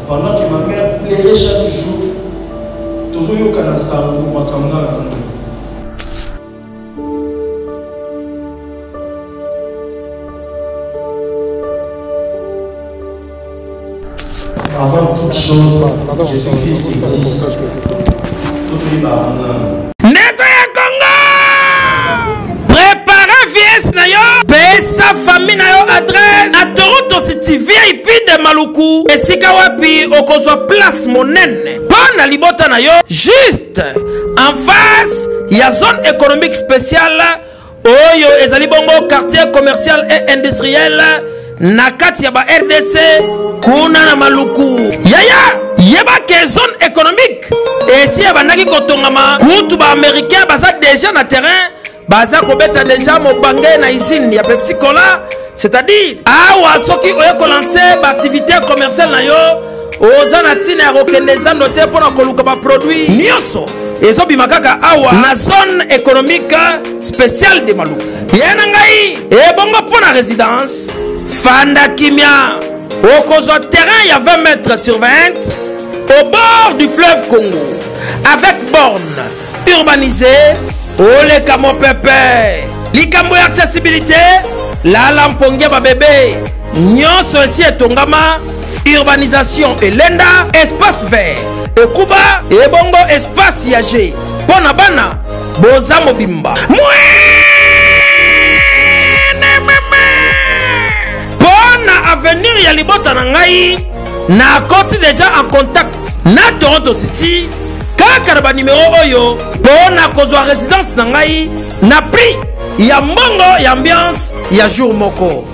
Pendant que ma mère plairait chaque jour, tous les jours, avant toute chose, Jésus-Christ existe. Préparez vieille na yo, sa famille na yo adresse à Toronto City VIP de Maluku. Et si kawapi okozwa place monene. Bona libota na yo, juste en face, il y a zone économique spéciale. Oyo ezali bongo quartier commercial et industriel. Nakati ya ba RDC kuna na Maluku. Yaya yeba ke zone économique. Et si abandaki kotongama kutu ba américain baza déjà na terrain. Baza kobeta déjà mobangé na usine ya Pepsi Cola, c'est-à-dire awa soki oyeko lancer ba activité commerciale na yo oza na tina ya kokende za note pona koluka ba produit nyonso ezobima kaka awa na zone économique spéciale de Maluku. Yana ngai ebongo pona résidence fanda kimia okozwa terrain ya 20 mètres sur 20 au bord du fleuve Congo avec borne urbanisée. Ole kamo pepe likambo ya accessibilité la lampongia ba bébé nyonso esi etongama urbanisation elenda espace vert ekuba ebongo espace yage pona bana boza mobimba pona avenir ya libota na ngai na koti déjà en contact na Toronto City kaka ba numéro oyo pona kozwa résidence na ngai na prix ya mbongo ya ambiance ya jour moko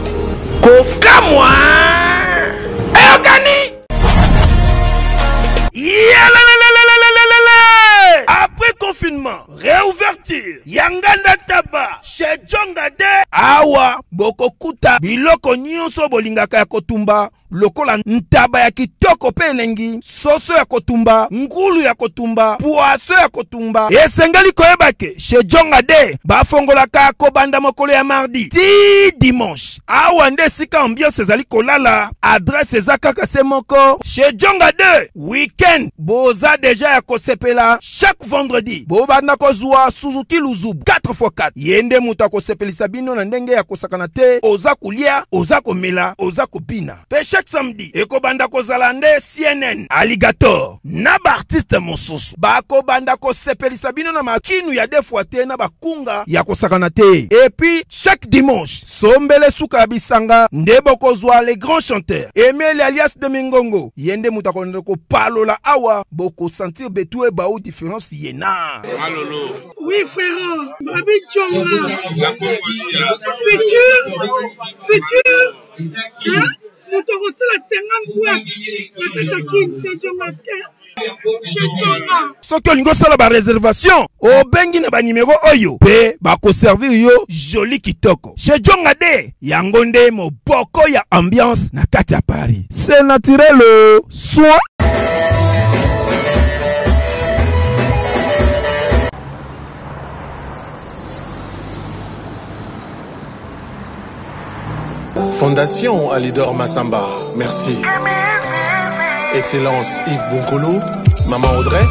kokamwa eyokani après confinement réouverture yanganda taba chez Jongade awa bokokuta biloko nyonso bolingaka ya kotumba lokola ntaba ya kitoko pe elengi soso ya kotumba ngulu ya kotumba poaso ya kotumba esengeli koyebake chez Jongade bafongolaka kobanda mokolo ya mardi ti dimanche awa nde sika ambiance ezali kolala adresse eza kaka se moko chez Jongade weekend boza deja ya kosepela chaque vendredi bobanda kozwa Suzuki Luzubu 4x4 yende muta kosepelisa bino na ndenge ya kosakana te oza kulia oza komela oza kopina pe chaque samedi ekobanda kozala nde CNN Alligator na ba artiste mosusu bakobanda kosepelisa bino na makinu ya defwa te na bakunga ya kosakana te et puis chaque dimanche sombele suka ya bisanga nde bokozwa les grands chanteurs Emile alias de Mingongo yende muta konde ko palola awa boko sentir betou e baou différence yena. Alolo. Oui frère, Babi Tchonga. La Congolia. Futur. Hein? Nous te reçons la 50 boîtes. La Katakin, c'est Tchongaske. Soki olingo sala ba réservation obengi na ba numéro oyo pe bako servir yo joli kitoko chez Jongade yango nde moboko ya ambiance na kati ya Paris c'est naturel soin. Fondation Alidor Massamba, merci. Excellence Yves Bonkolo, Maman Audrey.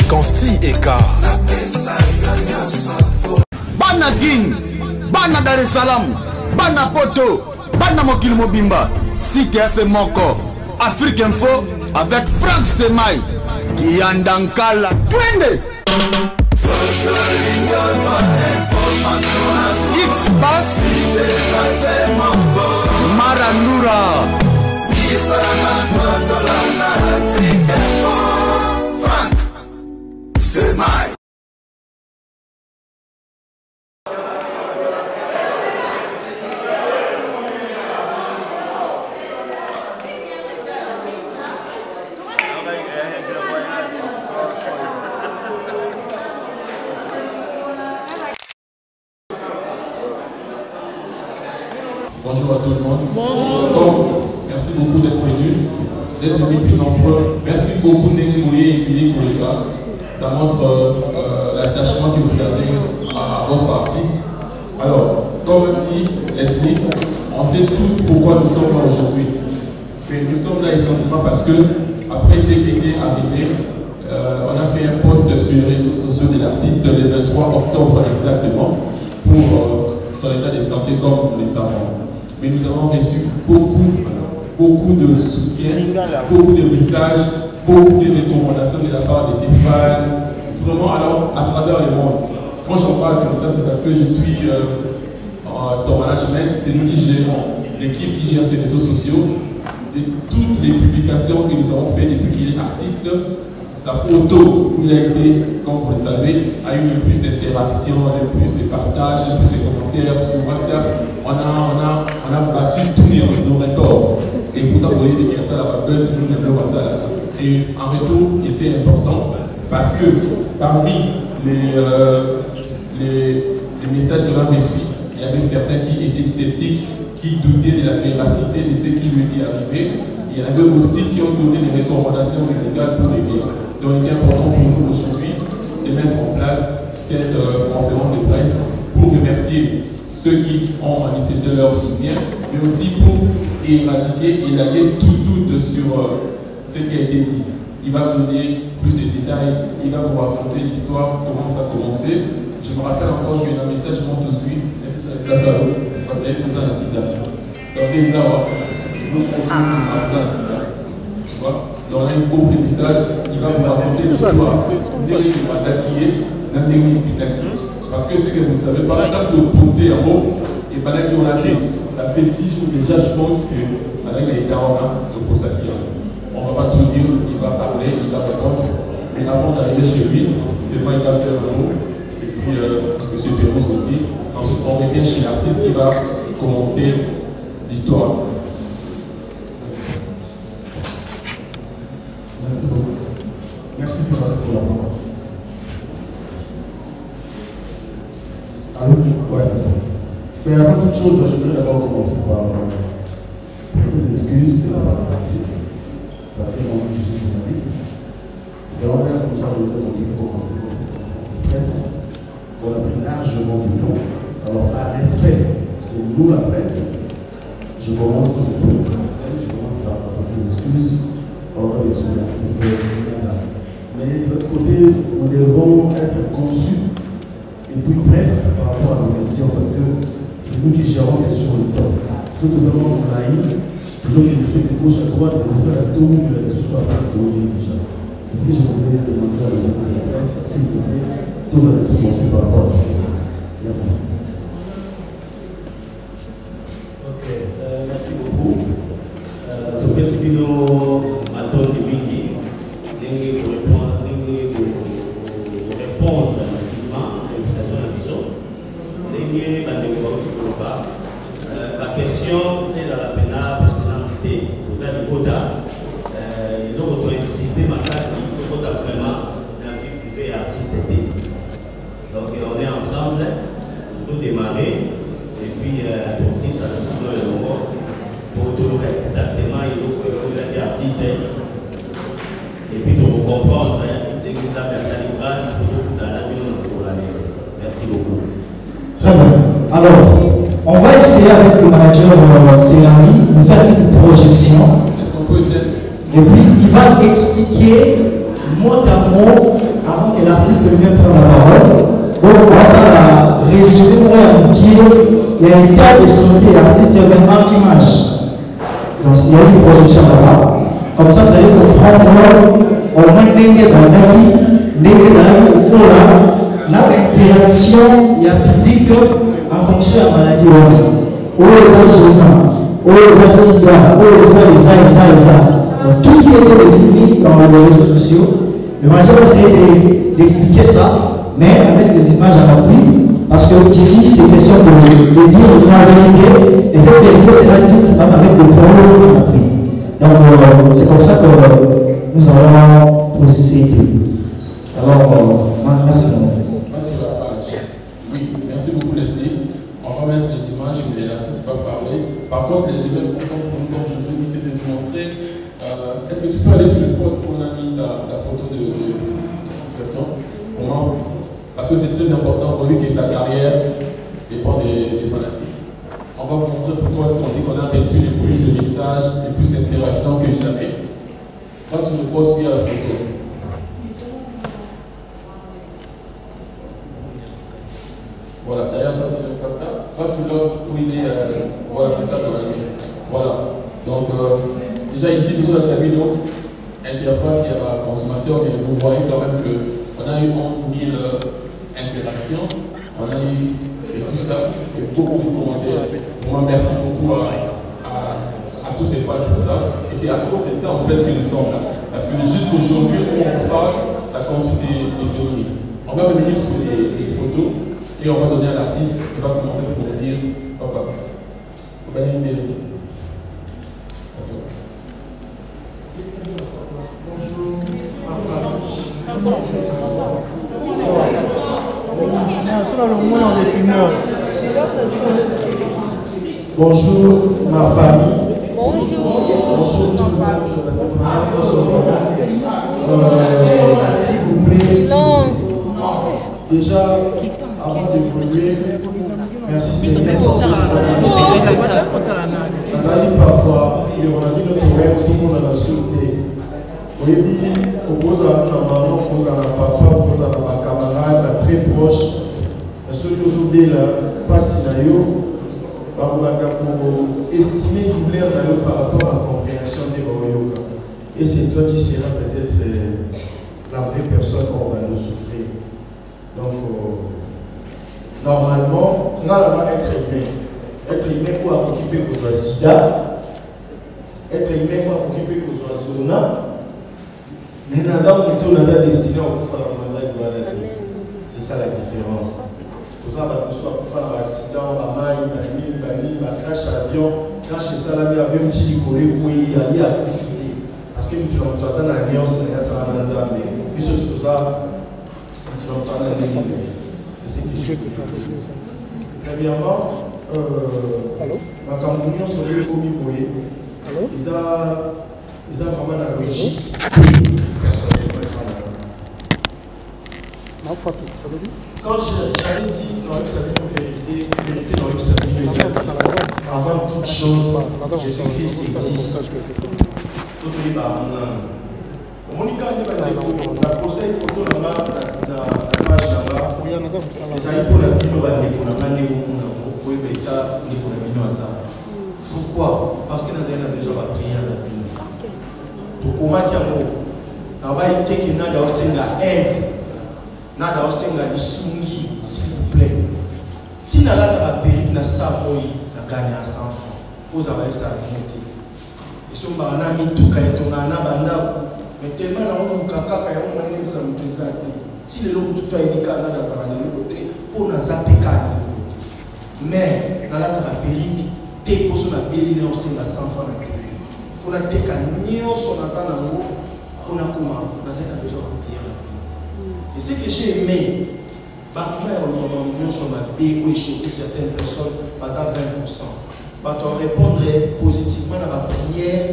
Consti Eka. Bana Guine, Bana Dar es Salaam, Bana Poto, Bana Mokil Mobimba, Site Ase Moko, Afrique Info avec Franck Stemai, Kiandankala, Twende. X-Bass, Marandura, Franck Stemai. Bonjour à tout le monde. Bonjour. Merci beaucoup d'être venus plus nombreux. Merci beaucoup d'être venus et pour les gars. Ça montre l'attachement que vous avez à votre artiste. Alors, comme dit Leslie, on sait tous pourquoi nous sommes là aujourd'hui. Mais nous sommes là essentiellement parce que, après ce qui était arrivé, on a fait un post sur les réseaux sociaux de l'artiste le 23 octobre exactement pour son état de santé comme nous le savons. Mais nous avons reçu beaucoup de soutien, beaucoup de messages, beaucoup de recommandations de la part de ses fans, vraiment alors à travers le monde. Quand j'en parle comme ça, c'est parce que je suis son management, c'est nous qui gérons, l'équipe qui gère ses réseaux sociaux. Et toutes les publications que nous avons faites depuis qu'il est artiste, sa photo, où il a été, comme vous le savez, a eu le plus d'interactions, le plus de partages, le plus de commentaires sur WhatsApp. On a battu tous nos records. Et pourtant, vous voyez qu'il y a ça là-bas, nous n'avons pas ça là. Et en retour, il était important parce que parmi les messages que l'on a reçus, il y avait certains qui étaient sceptiques, qui doutaient de la véracité de ce qui lui était arrivé. Il y en avait aussi qui ont donné des recommandations médicales pour les guérir. Donc il est important pour nous aujourd'hui de mettre en place cette conférence de presse pour remercier ceux qui ont manifesté leur soutien, mais aussi pour éradiquer, élaguer tout doute sur ce qui a été dit. Il va donner plus de détails, il va vous raconter l'histoire, comment ça a commencé. Je me rappelle encore qu'il y a un message monte tout de suite, donc dans un beau message, il va vous raconter l'histoire parce que c'est que vous savez, par exemple, de poster en haut, et pendant qu'on a dit, ça fait 6 jours déjà, je pense que avec les Tarona, de poster qui on ne va pas tout dire, il va parler, il va répondre, mais avant d'arriver chez lui, c'est moi qui va faire un mot, et puis M. Pérouse aussi. Ensuite, on revient chez l'artiste qui va commencer l'histoire. Merci beaucoup. Merci pour la parole. Allô? Ouais, c'est bon. Mais avant toute chose, j'aimerais d'abord commencer par des excuses de la part de l'artiste. Parce que moi, je suis journaliste. C'est vraiment que nous avons donné commencer cette conférence de presse. On a pris largement du temps. Alors, par respect de nous, la presse, je commence comme je fais la scène, je commence par apporter des excuses envers les artistes. Mais de l'autre côté, nous devons être conçus et puis bref par rapport à nos questions parce que c'est nous qui gérons bien sûr le temps. Ce que nous avons envahi, toujours qu'il y ait de gauche à droite, et vous savez, tout le monde que ce soit pas tourné déjà. C'est ce que je voudrais demander à nos amis de la presse, s'il vous plaît, tous à commencer par rapport à la question. Merci. Ok, merci beaucoup. Merci beaucoup à toi, Dimitri, pour répondre massivement à l'invitation à l'addition. La question est dans la pénalité. Vous avez quota. Donc, on doit insister ma classe, il faut vraiment dans la vie privée artiste. Donc, on est ensemble, nous avons démarré, et puis aussi, ça nous donne le moment pour tout exactement, il faut être artiste, et puis pour comprendre, dès que vous avez la grâce, pour dans la vie, pour l'année. Merci beaucoup. Très bien. Alors, on va essayer avec le manager Ferrari de faire une projection. Et puis, il va expliquer mot à mot avant que l'artiste lui-même prenne la parole. Donc, on va ça résumer, on va dire, il y a un cas de santé de l'artiste même en image. Donc, il y a une projection là-bas. Comme ça, vous allez comprendre au moins l'interaction il y a public en fonction de la maladie. Où les assurants, où les sida, où les tout ce qui était défini dans les réseaux sociaux. Le manager va essayer d'expliquer ça, mais avec des images à l'appui, parce que ici, c'est question de dire la vérité, et cette vérité sera dite seulement avec des preuves à l'appui. Donc, c'est comme ça que nous allons procéder. Alors, merci beaucoup. Oui, merci beaucoup Leslie. On va mettre les images, mais l'artiste va parler. Maroc, les mêmes contents pour nous, comme je vous dis, c'est de nous montrer. Est-ce que tu peux aller sur le poste où on a mis la photo de situation pour moi? Parce que c'est très important pour lui que sa carrière dépend des fanatiques. On va vous montrer pourquoi est-ce qu'on dit qu'on a reçu les plus de messages, les plus d'interactions que jamais. Là, sur le poste, il y a la photo. Voilà, d'ailleurs, ça c'est le constat. Là, sur l'autre, où il est, voilà, c'est ça dans la liste. Voilà. Donc, déjà ici, toujours dans sa vidéo, interface et consommateur, mais vous voyez quand même qu'on a eu 11 000 interactions, on a eu tout ça, et beaucoup de commentaires. Moi, merci beaucoup à tous ces fans pour ça. Et c'est à cause de ça, en fait, que nous sommes là. Parce que jusqu'aujourd'hui, où on parle, ça continue d'évoluer. On va revenir sur les photos et on va donner à l'artiste qui va commencer pour nous dire papa. On va dire bonjour, ma femme. Bonjour, ma famille. Bonjour, tout le monde. S'il vous plaît. Déjà, avant d'évoluer, merci Seigneur. Parfois, il y a notre problème, tout le monde a la sûreté. Oui, on pose à la maman, on pose à la papa, on pose à ma camarade, très proche. Mais ceux qui aujourd'hui là, pas si d'ailleurs, pour estimer qu'il voulait par rapport à la compréhension des Baroyoka. Et c'est toi qui seras peut-être la vraie personne qu'on va nous souffrir. Donc, normalement, on va être humain. Être humain pour occuper pour le sida. Être humain pour occuper pour le zona. Mais nous avons destiné à faire c'est ça la différence. Nous avons faire un accident, un maille, un crash à l'avion, crash et salami avion, petit collé pour y aller à profiter. Parce que nous avons fait une alliance, ça va dans un mais surtout ça, nous avons fait un c'est ce que je veux dire. Premièrement, ma campagne sur le commis, ils ont vraiment la logique. Quand j'avais dit dans une vérité dans une avant toute chose, Jésus-Christ existe. Tout est par la postée photo là-bas, dans la page là-bas, les amis pour la vidéo, pourquoi? Parce que nous avons déjà prié à la Bible. Pour comment nous avons été qui n'a pas la aide. Nada osenga lisungi, s'il vous plaît. Si n'a la périque n'a savoi, n'a gagné à 100 francs. Vous avez ça à monter. Et si on a mis tout caïton, on a banda, mais tellement on a kaka, on a mis ça me présente. Si les gens tout a été calme dans un côté, on a zappé calme. Mais dans la périque, t'es pour son appel, il est aussi à 100 francs. Il faut la décanner son asana, on a comment, on a besoin de prier. Et ce que j'ai aimé, on sur ma paix où échouer certaines personnes, pas à 20%. On répondrait positivement à la prière,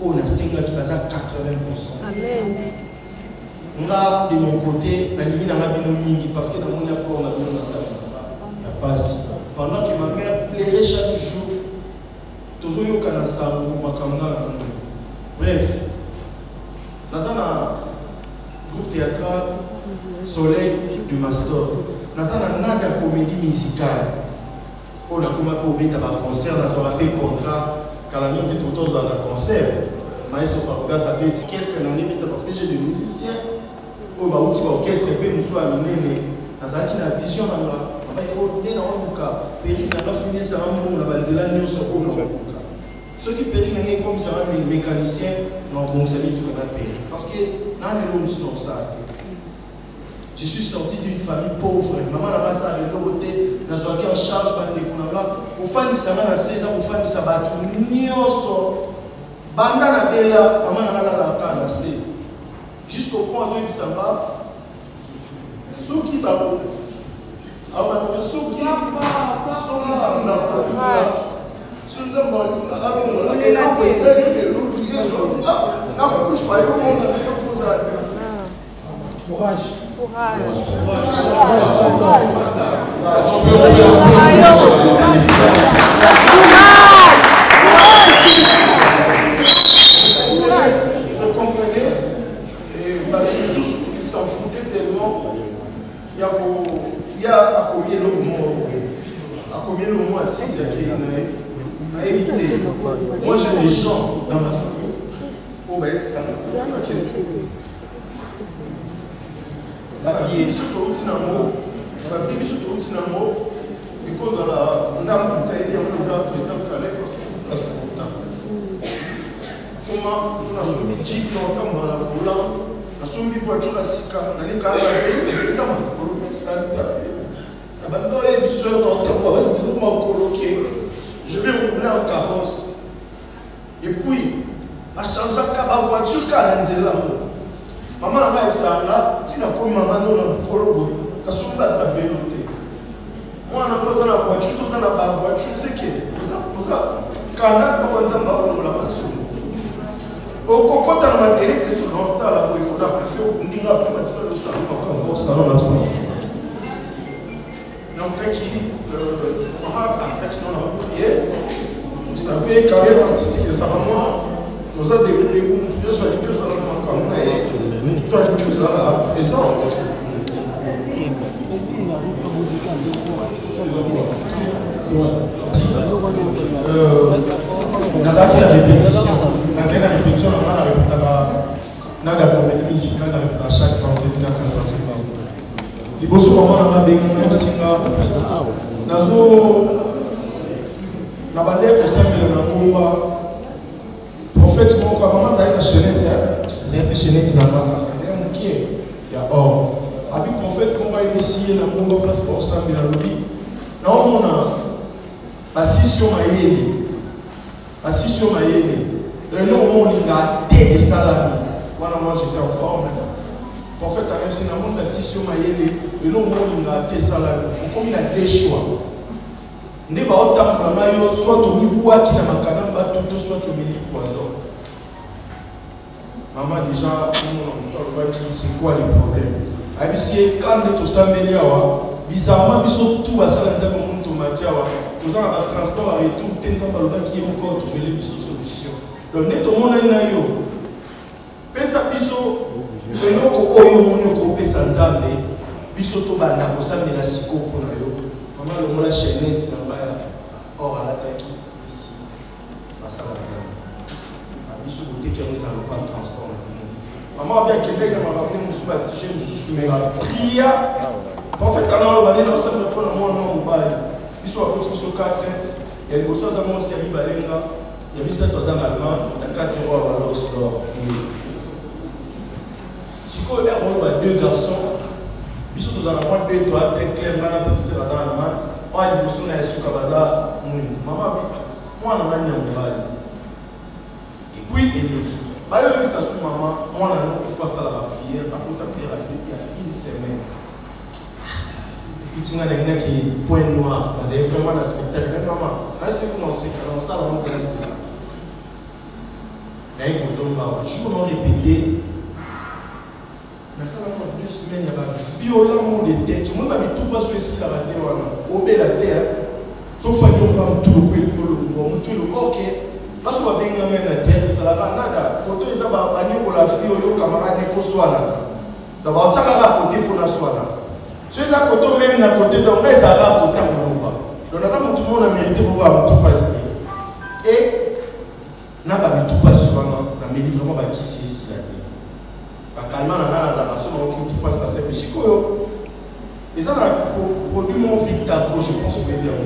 on a 5 qui passe à 80%. Amen. On a de mon côté, la limite dans la binomie, parce que dans mon accord, il n'y a pas si. Pendant que ma mère plairait chaque jour, toujours eu un canassan ou ma camarade. Bref, dans un groupe théâtral, Soleil du Mastor. Nous avons une comédie musicale. On a commencé à concert, nous avons fait contrat. Quand la mine de Toto a un concert, Maestro Faruga s'appelle orchestre parce que j'ai des musiciens. On va utiliser l'orchestre et nous sommes amenés. Nous avons une vision. Il faut aller dans le cas. Péri n'a pas fini ça en bon, la banzela nous sommes ceux qui périssent comme ça, les mécaniciens, non, bon, c'est lui qui va périr. Parce que nous avons une ça. Je suis sorti d'une famille pauvre. Maman n'a pas ça de côté. Nous avons en charge de pour faire ça à 16 ans, pour faire ça battu. Nioso. Banda na bela, maman n'a pas la canne. Jusqu'au point où il s'en va. Ceux qui Il y a à combien le mot assis à éviter. Moi j'ai des gens dans ma famille. Oh ben ça. La vie surtout au Tinamo, la vie surtout au Tinamo, because on a monté un président Calais parce que comment on a soumis jeep dans la volant, on a soumis voiture à Sika, on a les cartes à veille, dans ma colonie je vais rouler en carrosse. Et puis, à changer la voiture quand elle est là. Maman n'a pas ça là, si la maman n'a pas de la somme de la vélo. Moi, on a pas la voiture, tout ça n'a pas la voiture, c'est que quand on a la passion. Au coco, tu as la matériel qui est sur longtemps là, il faudra faire un peu de salon en absence. Donc, vous savez, carrière artistique, ça va moi. Nous avons des mouvements sur les deux éléments comme ça. Et toi, tu es là, présent. Dans la répétition, on a la comédie musicale à chaque vendredi dans la salle. Les beaux moments dans la même singa, nazo na bandé ko sambela na ngomba prophète moko mama za ita chenette za chenette na mama za mukie ya or abi prophète ko ba ici na ngomba place ko sambela lobi na omona asisio mayele le nom on a té de salami wana moi j'étais en forme. En fait, à l'FC, dans le monde, si sur Mayele, et l'on a été salarié, comme il a des choix. N'est pas autant que la maillot, soit au Miboua qui n'a pas tout, soit au milieu poison. Maman, déjà, c'est quoi les problèmes? Aïe, quand on est au Sambeliawa, bizarrement, ils sont tout à ça, comme on tomate, nous avons un transport à retour, qui est encore trouvé les solutions. Donc, net au monde, il y a pesa biso eloko oyo moni okopesa nzambe biso tobanda kosambela sikopo na yo mama longola chaînette na baya or alataki ici basala nzambe biso koteki yango ezala lokola transport na mama bien kelenge na marapele mosusu basige mosusu me bapria en fait ana oloba nini osambela mpona mwana mobali biso bakoti biso 4 ya liboso aza mwasi ya mibalenga ya misato aza na allemand na 4 oyo abala oslor si on a deux garçons, ils sont tous en train de toi, très clairement, la petite sœur à la main, on a dit que son est sur Kabaza, maman, moi, on a mis en bail. Et puis, il dit, alors, ça sous maman, on a une fois ça la prière, à côté de la prière, il y a une semaine. Il y a des gens qui point noir, parce qu'il y a vraiment un spectacle. Maman, c'est pour nous, c'est que ça, on s'est dit. Il y a une chose, je peux répéter. Dans 2 semaines, il y a violemment de tête. Tout le monde a mis tout pas sur ici, la terre, au bel la terre. Sauf que nous avons tout le ok. Parce qu'on va bien même la terre, ça va nada. Quand on va aller pour la fille, au camarade, il faut soigner. D'abord, ça va côté, il faut la soigner. Si ça côté même à côté, donc ça va côté à l'ombre. Donc, tout le monde a mérité pour voir tout passer. Et, n'a pas mis tout pas sur la mérite vraiment qui c'est ici la terre. Calmant la nana, qui passe dans cette musique. Et ça, produit mon Victago, je pense que bien.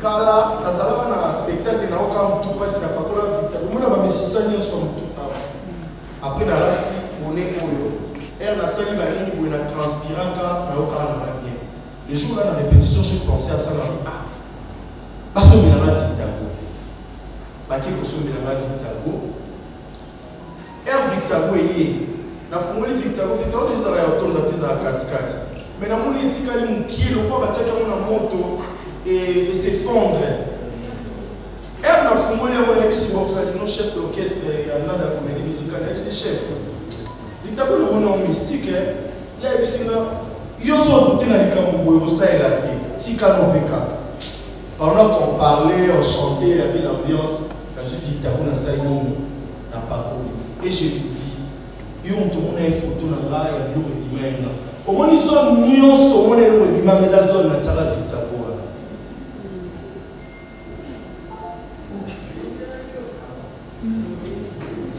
Car là, dans un spectacle, il n'y a aucun tout passe, il n'y a pas de Victago. Moi, je me suis dit, après, on est au elle n'a sali la ligne où il a transpiré, il n'y a aucun bien. Le jour là, dans la répétition, je pensais à ça. Parce que je me suis Victago. Parce que je me suis Victago. Et Victago est na fungoli Victago des arrêts autour des arrêts 4x4 mais na moni tikali mukilo kwa bataka mona moto et s'effondre na fumoni ya mwana yebisi boxali no chef d'orchestre ya nada comédie musicale yebisi chef Victor Bono mwana mystique ya yebisi na yo so douter na likambo boye osaela te tika no peka pendant qu'on parlait on chantait il y avait l'ambiance la suite Victor Bono saïno na parole et je vous dis yo mtu mona une photo na nga ya biloko ebima omoni zone nyonso omona eloko ebima eza zone na tiaka Victor Bono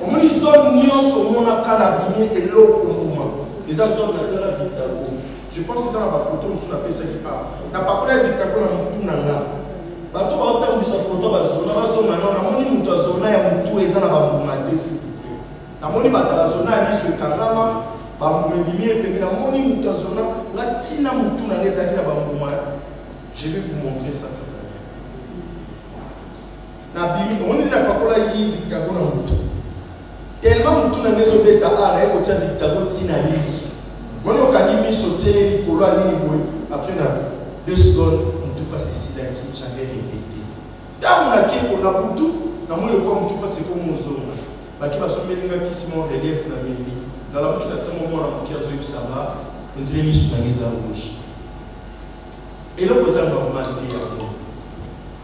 omoni zone nyonso omona kala bimi eloko mbuma eza zone na tiaka Victor Bono. Je pense que ça va photo sur la PC qui parle. Na pas connaître Victor Bono na mutu na nga bato ba otambisa photo bazona bazona na moni mutu azona ya mutu eza na bambuma desi namoni bato bazona ya biso ekangama bamemimie pembe namoni mutu azona nga ntina mutu na nga ezalaki na bambuma. Je vais vous montrer ça tout à l'heure. Na bimi omoni na pakolaki Victor Bono na mutu tellement mutu na nga ezobeta ara ekotia Victor Bono ntina liso moni okani miso tie likolo ya nini boye après na 2 secondes mutu passe esilaki j'avais répété ntango nakeko na butu namoni lokwa mutu passe ekomozonga baki basombelingaki simon relief na mimi nalamuki na ntango mwana moki azoyebisanga ondire misu nange eza rouge eloko eza normal te yango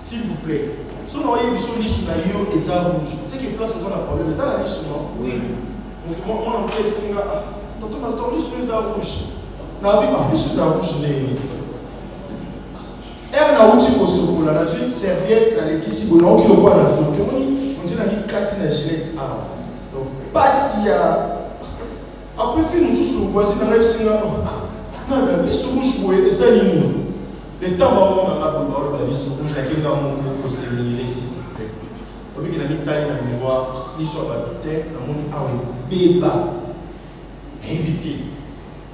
s'il vous plaît so na oyebi so lisu na yo eza rouge c'est que place oza na problème eza na lisu no mwana moki esinga tonton pastor lisu eza rouge nabi lisu eza rouge ndenge ere na uti kosokola nazwi serviette nalekisi boye naoki lokwa na zoki omoni ondire naki kati na gilette awa donc pasi ya après fi mosusu voisin nanga ebisinga nana lisu rouge boye eza nini le temps baomona boye baoloba lisu rouge nakenga moko koseminire s'il vous plaît obiki na mitali na miroir lisu ya bato te namoni awa ebeba éviter.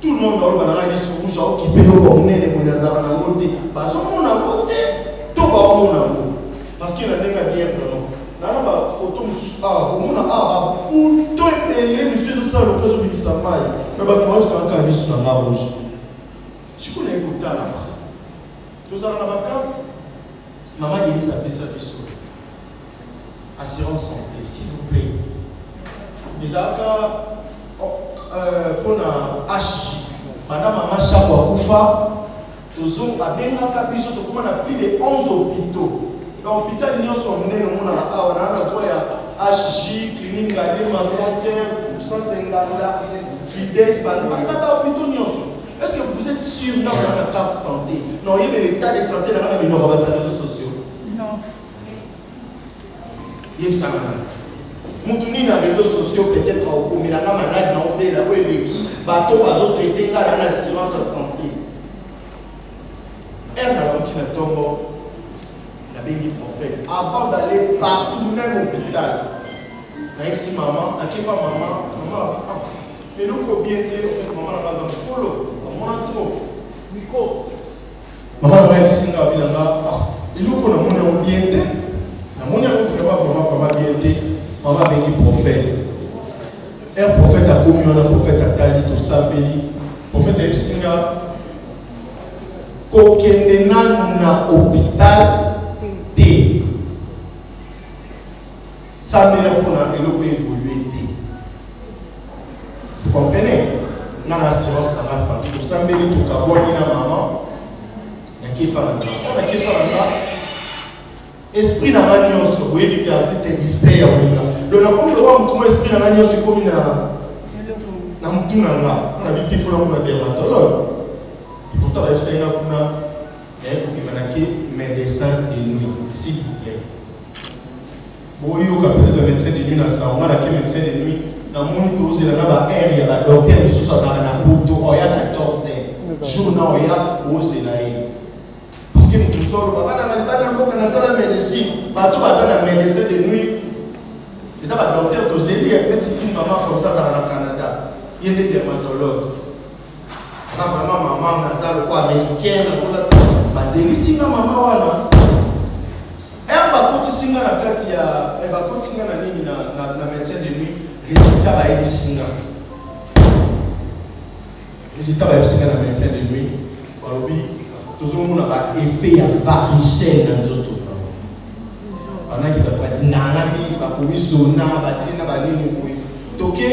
Tout le monde dans le banana dit sur rouge, qui peut nous promener les moyens à la montée. Parce qu'on a monté, tout va au monde. Parce qu'il y a des gens bien vraiment. Dans la photo, monsieur, on a pour tout les monsieur de ça, le président de Samaï. Mais moi, c'est un cas sur la rouge. Si vous avez écouté là, nous allons à la vacance. Maman dit ça fait ça du sol. Assurance santé, s'il vous plaît. Les accords. Pour la HJ, madame Amacha Wakufa, nous avons plus de 11 hôpitaux. L'hôpital n'y a pas de HJ, clinique Galema, centre Nganda, Fides, est-ce que vous êtes sûr dans la carte santé? Non, il y a l'état de santé dans les réseaux sociaux. Non. Il y a ça. Moutuni na réseaux sociaux peut-être au commun na malade na obé la boye leki bato bazo traiter kala na assurance santé. Elle na l'homme qui na tombo la béni prophète avant d'aller partout même au hôpital. Na ex maman, na kepa maman, mais nous ko bien té au fait maman na bazan polo, maman trop. Miko. Maman na ex singa bilanga, il ko na mona bien té. Na mona ko vraiment bien té. Maman béni prophète. Un prophète a commis, un prophète a tali, tout ça béni. Prophète a singa. Kokendena na hôpital T. Ça mène pour la évoluer T. Vous comprenez? On a l'assurance dans la santé. Tout ça béni, tout kabouani na maman. Il n'y a pas là. On a qui pas là. Esprit na manioso, vous voyez que l'artiste est display. Donc, comme le roi, comment esprit na manioso est comme na mutuna nga, on a vite fait un dermatologue. Et pourtant, la FCA a médecin de nuit, s'il vous plaît. Bon, il y a peut-être un médecin de nuit dans ça, on a un médecin de nuit. Dans mon tour, il y a un air, il y a un docteur, il y a un bouton, il y a 14 heures. Journal, il y a un parce que nous sommes dans la médecine, partout dans la médecine de nuit. Et ça va docteur Tozeli, il y a une maman comme ça au Canada. Il y a des dermatologues. Ça vraiment maman, le quoi américaine, c'est ici la maman wana. Elle va continuer à la katia, elle va continuer à la médecine de nuit. Résultat va être singa. Résultat va être singa la médecine de nuit. Tout le monde a effet à varicelle dans les autres. Pendant qu'il va nana mingi bakomi zona batina banini boye toke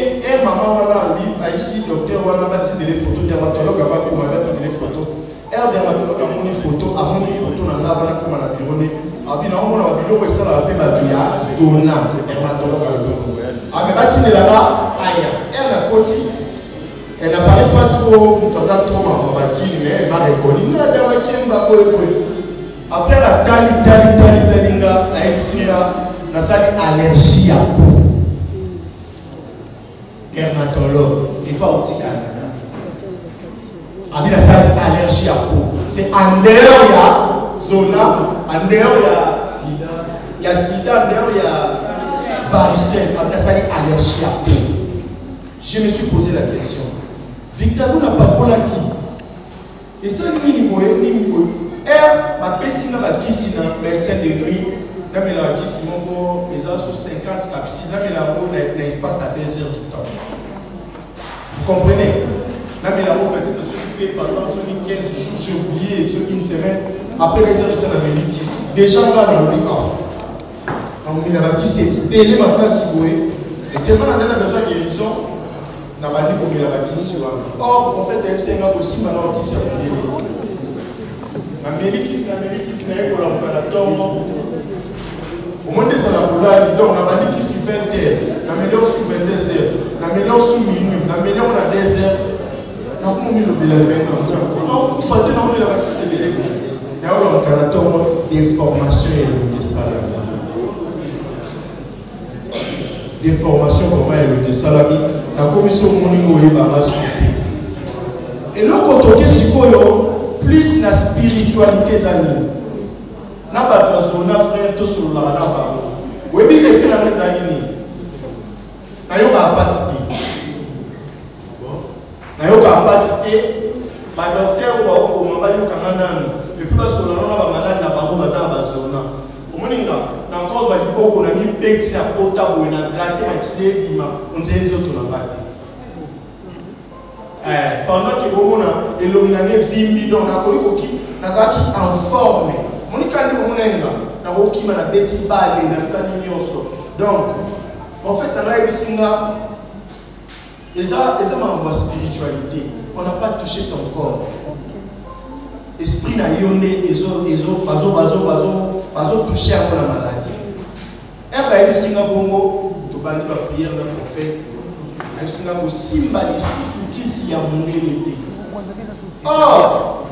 maman wana lui ici docteur wana batindele photo dermatologue avakoma batindele photo dermatologue amoni photo na nga wana koma na bureau ne abina omona babiloko esalaka mpe bato ya zona dermatologue aloto ame batindela nga aya na koti elle n'apparaît pas trop trop bakini mais elle m'a reconnu na damakemba boye après la tali nga aexira nasali allergie à peau dermatologue et pas otikana abi nasali allergie à peau c'est en dehors ya zona en dehors ya sida en dehors ya varicelle abi nasali allergie à peau. Je me suis posé la question Victor n'a pas colaki et ça ni ma pesi na bakisi na médecin de nuit na mela bakisi moko eza sur 50 capsules na mela moko na espace à 2 heures du temps. Vous comprenez? Na mela moko peut-être s'occuper pendant 15 jours, j'ai oublié, sur une semaine, après 2 heures du temps na melikisi. Déjà là dans le corps. Donc mela bakisi délai makasi boye et tellement on a besoin de guérison na bandi ko mela bakisi wa. Or en fait elle s'est aussi maintenant qui s'est Amérique n'est pas la tombe. Au monde de la polar, donc on a dit qu'il s'y fait la meilleure sous 22 heures, la meilleure sous minuit, la meilleure on a 2 heures. Donc on met le bilan maintenant. Vous faites non mais la base c'est les légumes. Et on a la tombe des formations et de salami. Des formations comment et de salami. La commission moningo et barasu. Et là quand on dit si plus la spiritualité zani na ba zona frère to sur la na ba we bi le fait la mesa ni na yo capacité ba docteur ba ko ma ba yo kanana et puis ba sur la na ba malade na ba ko ba za ba zona omoninga na cause wa dipoko na mi peti na pota bo na gratter makile bima onzenzo to na ba pendant que vous avez illuminé Vimbi, donc en forme. Monica Monenga, na Wokima na Betty Bale, na Sani Nyoso. Donc, en fait, dans la Singa, ils ont ma spiritualité. On n'a pas touché ton corps. Esprit n'a yondé, ils ont touché à la maladie. Et bien, ils Singa Bongo, tu vas la prière d'un prophète. Ils Singa Bongo, Simba, ils sont or,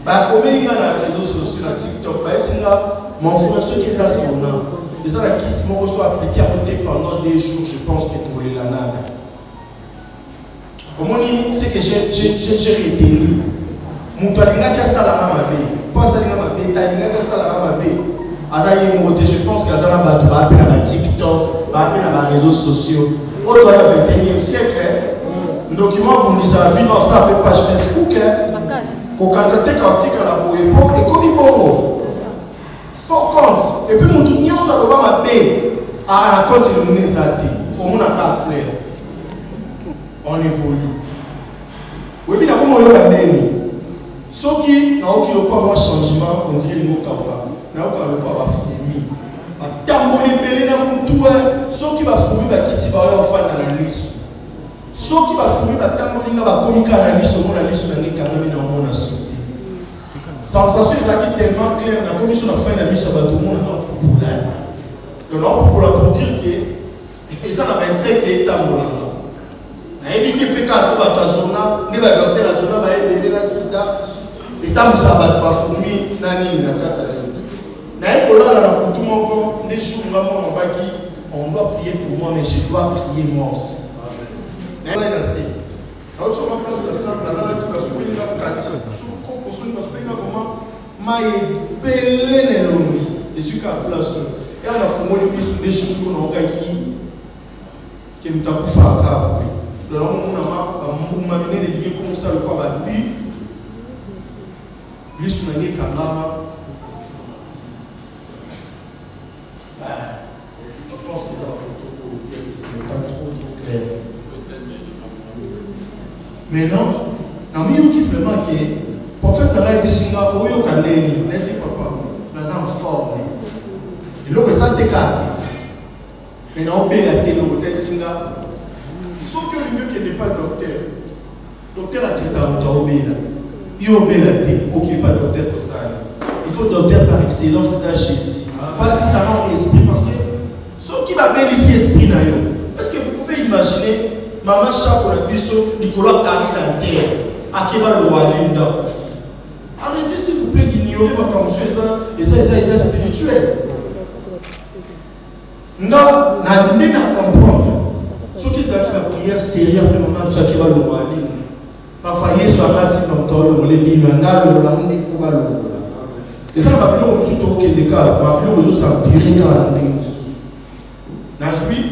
comme il y a les réseaux sociaux, sur TikTok, mon frère, ceux qui sont là, ils ont la question qui sont appliqués à côté pendant 2 jours, je pense que tu voulais la nana. Comment c'est que j'ai retenu mon toilina qui a salama ma bé, pas salama ma bé, talina qui a salama ma bé. Je pense qu'il y a un bateau, à TikTok, à les réseaux sociaux. Au 21e siècle, le document pour nous a vu dans sa page Facebook. Au candidat article à la boue et comme il bon fort compte et puis mon tout n'y soit pas ma paix à la compte de nous zati comme on a pas fleur on évolue oui bien comment on va mener ce qui n'a aucun le changement on dirait le mot kaba n'a aucun le corps va fourmi à tamboler belé dans mon tout ce qui va fourmi va quitter va aller au fan dans la liste ce qui va fourmi va tamboler va communiquer à la liste au monde la liste dans les canaux dans mon nation sensation est tellement claire la commission a fait la mise sur tout le monde pour dire que ils ont 27 états na éviter peka so ba zona ne ba docteur zona ba aider la sida état musa ba ba fourmi na nini na kata na ekola na kutu moko ne jour vraiment on doit prier pour moi mais je dois prier moi aussi amen na c'est quand tu vas place de ça là tu vas soutenir la kati vraiment maïe belé nelongi et sur la place et on a formé les mises des choses qu'on a qui nous t'a fait à le long on a mené les liens comme ça le quoi va puis lui sur la kangama je pense que ça va photo c'est pas trop clair mais non dans milieu qui vraiment qui est prophète de la Singa, oui, au Kandeni, laissez papa, nous en forme. Et donc, ça te caractère. Maintenant, on paye la télé au hôtel Singa. Sauf que le mieux qui n'est pas docteur. Docteur a traité un temps au là. Il obéit la télé, ok, pas docteur pour ça. Il faut docteur par excellence, c'est ça Jésus. Voici ça dans l'esprit, parce que ceux qui m'appellent ici esprit naïo. Est-ce que vous pouvez imaginer, maman chaque la biseau, Nicolas Carré dans la terre, à qui va le roi Linda. Arrêtez s'il vous plaît d'ignorer ma conscience et ça spirituel. Non, n'a rien à comprendre. Ceux qui ont la prière sérieuse, après maman, ceux qui va le roi Linda. Parfois, il y a soit massif dans le temps, les lignes, on a le monde, il faut pas le monde. Et ça, on va plus au surtout auquel des cas, on va plus aux autres s'empirer car on a ensuite,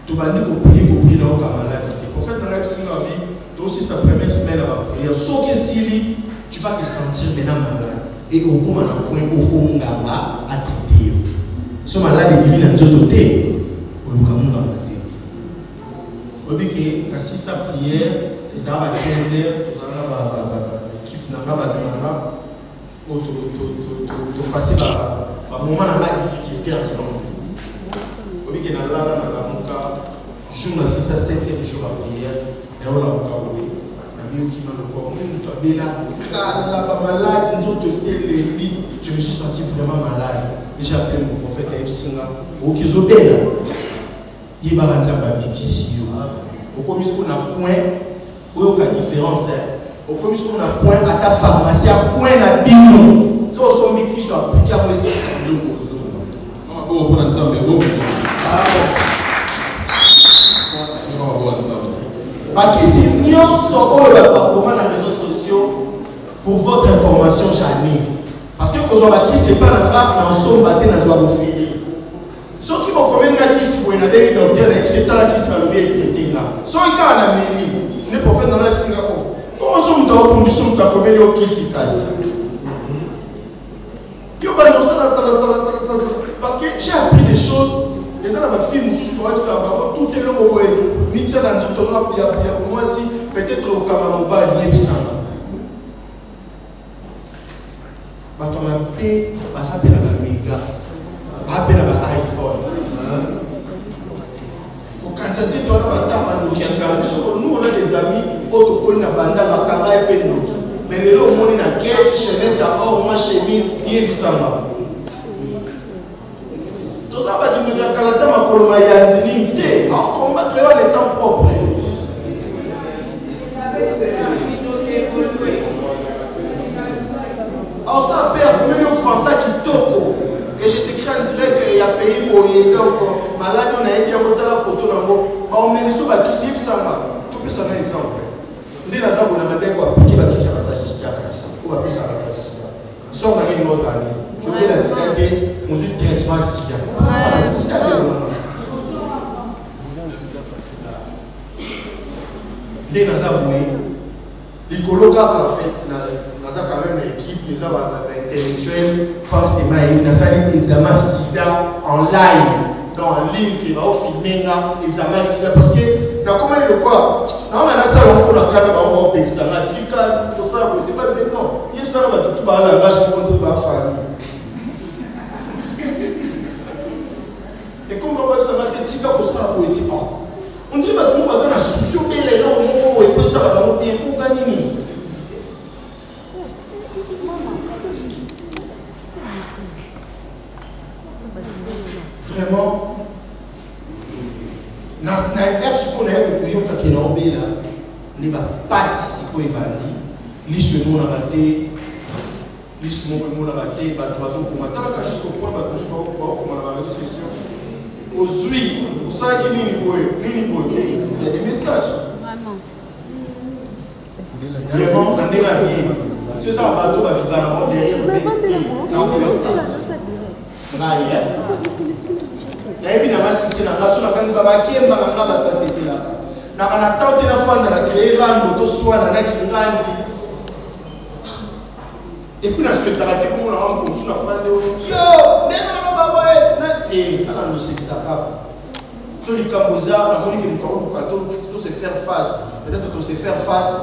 tu vas nous prier dans le camarade. Et pour faire dans la vie, toi aussi, sa première semaine à la prière. Sauf que si tu vas te sentir maintenant malade. Et au coup, on a un point au fond à traiter. Ce malade est divin en tout côté. Au lieu de la tête. Vous voyez que si sa prière, les arbres à 15 heures, l'équipe n'a pas de passer par un moment de difficulté ensemble. Vous voyez que dans le cas, jour à 6 à 7e jour à prière, et on a encore oui. Ami qui m'a le corps, malade, nous autres je me suis senti vraiment malade. Et j'ai appelé mon prophète Epsinga, au Kizobela. Il va rentrer à Babikisi. Au commis qu'on a point, où il y a différence. Au commis qu'on a point à ta pharmacie, à point à bino. Si on s'en qui soit appliqué à moi, c'est le bozo. Qui c'est mieux sur les réseaux sociaux pour votre information, jamais. Parce que quand on va qui c'est pas la frappe, dans son bâté dans le faire. Ceux qui vont communiquer qui c'est pour une adepte docteur, c'est là qui va le bien traiter là. Ceux qui ont un ami, les prophètes dans le Singapour. Comment sont-ils dans la condition de communiquer qui c'est casse? Parce que j'ai appris des choses. Les gens ma fille, tout est là au web. Ni tiens dans tout le monde, pour moi, si peut-être au Kamanoba, il y a ça. Bah, tu m'as payé, ça s'appelle la méga. Appelle la iPhone. Au quantité, tu as un temps qui a caractère. Nous, on a des amis, autocollés, la bande, la caméra et Nokia. Mais les gens, on est dans quête, chemise, or, ma chemise, il y a du samba. Tout ça va dire que la Canada m'a colomé à l'intimité. En combattre les temps propres. Alors ça a peur, combien de Français qui toquent. Et j'ai écrit en direct qu'il y a pays pour y aider encore. Malade, on a été en la photo dans le mot. On met les sous à qui c'est samba. Tout peut s'en un exemple. Dès la zone, on a demandé quoi piquer la qui ça va passer. On va passer à la place. Sans rien nos amis. Qui ont la cité, on dit traitement sida. La sida de l'homme. Dès la zone, les colocats en fait, dans quand même l'équipe, nous avons intellectuel, France de Maï, nous avons un examen sida en live, en ligne, qui va filmer l'examen sida. Parce que, comment il le quoi? On a ça, on a quand même un examen sida, pour ça, vous n'êtes pas maintenant. Il y a ça, on va tout parler en langage, on ne sait pas faire. Et comme on va faire ça, tika pour ça, vous n'êtes pas. On dirait que nous avons un souci, et les gens, on peut ça, on peut gagner. Vraiment, dans ce qu'on a eu, il va passer si vous avez dit, l'issue a raté, l'issue a raté, il va être jusqu'au point où on a réseaux sociaux. Aujourd'hui, pour ça, il y a des messages. Vraiment, on est là bien. C'est ça, on va tout vivre dans le derrière, on va évidemment, si tu as la grande babakie, on va passer là. On a tenté la fin de la créer, on a soit dans la qui et puis, on a fait arrêter pour nous, on a fait la fin de yo, et alors nous c'est ça. Sur les Camboza, on a dit que nous devons tous se faire face. Peut-être que se faire face.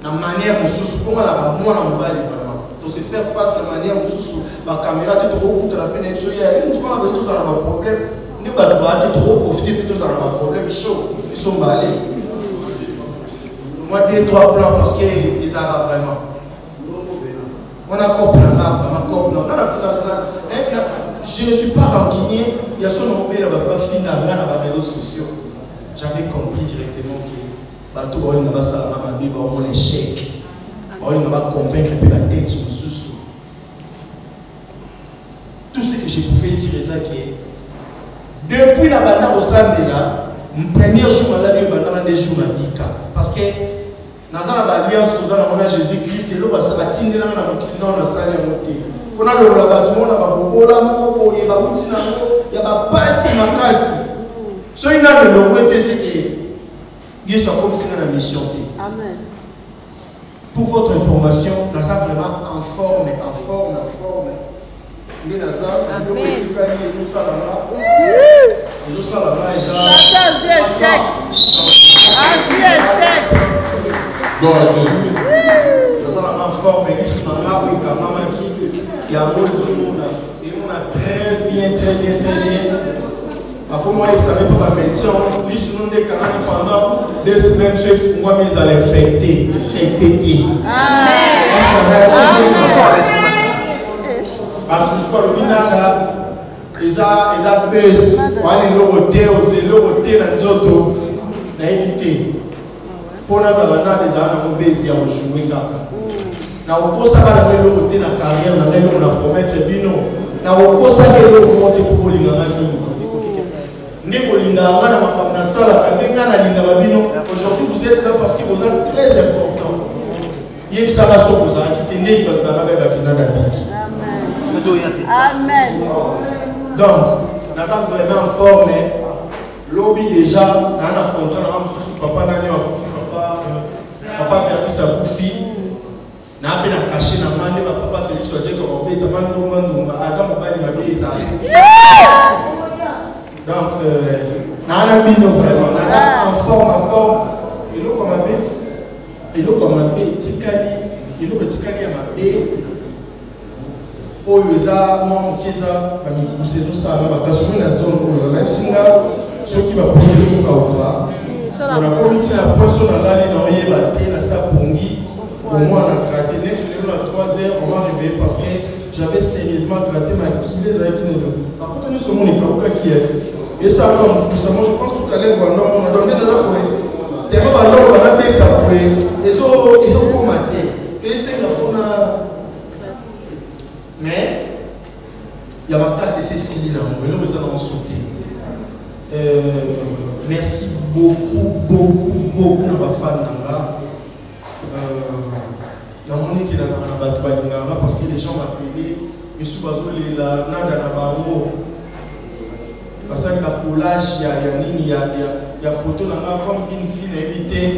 La manière où nous sommes là, moi, on va aller vraiment. se faire face à la manière où la caméra est trop coûte la peine. Il y a une fois avec tous un problème. Nous avons trop profité de tous un problème chaud. Ils sont balés. Moi, 2-3 plans parce qu'ils arabes vraiment. On a compris la marque, on a compris. Je ne suis pas rancunier. Il y a son nom, il n'y a pas fini dans les réseaux sociaux. J'avais compris directement que bateau on n'a pas ça, on a un échec. On va convaincre un peu la tête sur le sous. Tout ce que je pouvais dire, c'est que depuis la bande au Zambia, mon premier jour, on a eu des jours à Dika. Parce que dans la alliance, nous avons Jésus-Christ et l'eau va s'attirer dans la salle à monter. Il faut que le bâtiment, il y a pas si ma casse. Ce qui est le long, c'est que il soit comme si dans la mission. Amen. Pour votre information, nous sommes vraiment en forme. Nous après moi, il savait pas ma pension. Lui, si nous sommes pendant 2 semaines, je suis moi mis à l'infecter. Ils ont baissé. Pour nous, des na okosaka na melo côté na carrière na melo na promettre bino na okosaka le monter pour linga ngani ni bolinga ngana makambo na sala kandenga na linga babino. Aujourd'hui vous êtes là parce que vous êtes très important. Yeb ça va so vous a quitté ne va na ba kina da biki. Amen. Donc nous sommes vraiment formés. Lobby déjà na na contrat na mususu papa nani wa kufi papa faire tout ça kufi. Na pe na caché na mande ba papa Félix Oazé ko obeta mando aza mobali mabe eza. Donc na na bino vraiment na za en forme et le comme tikali ya mabe oyo eza mon kiza ba mi saison ça ba kasi na zone oyo même singa soki ba produire ko kautwa on a comité la poisson na lali na oyeba te na sa pongi. Au moins, on a gratté. Next, à 3h, on m'a réveillé parce que j'avais sérieusement gratté ma kilos avec une autre. Après, nous sommes les blocs qui est. Et ça, moi, je pense tout à l'heure, on a donné de la poêle. T'es pas dans l'ordre, on a bien tapé. Et ça, ils ont commenté. Et c'est la faune. Mais, il y a ma classe et c'est si là. On va nous sauter. Merci beaucoup à ma femme. Parce que les gens m'appelaient, je suis basé là, parce que la collage, il y a photo comme une fille invitée,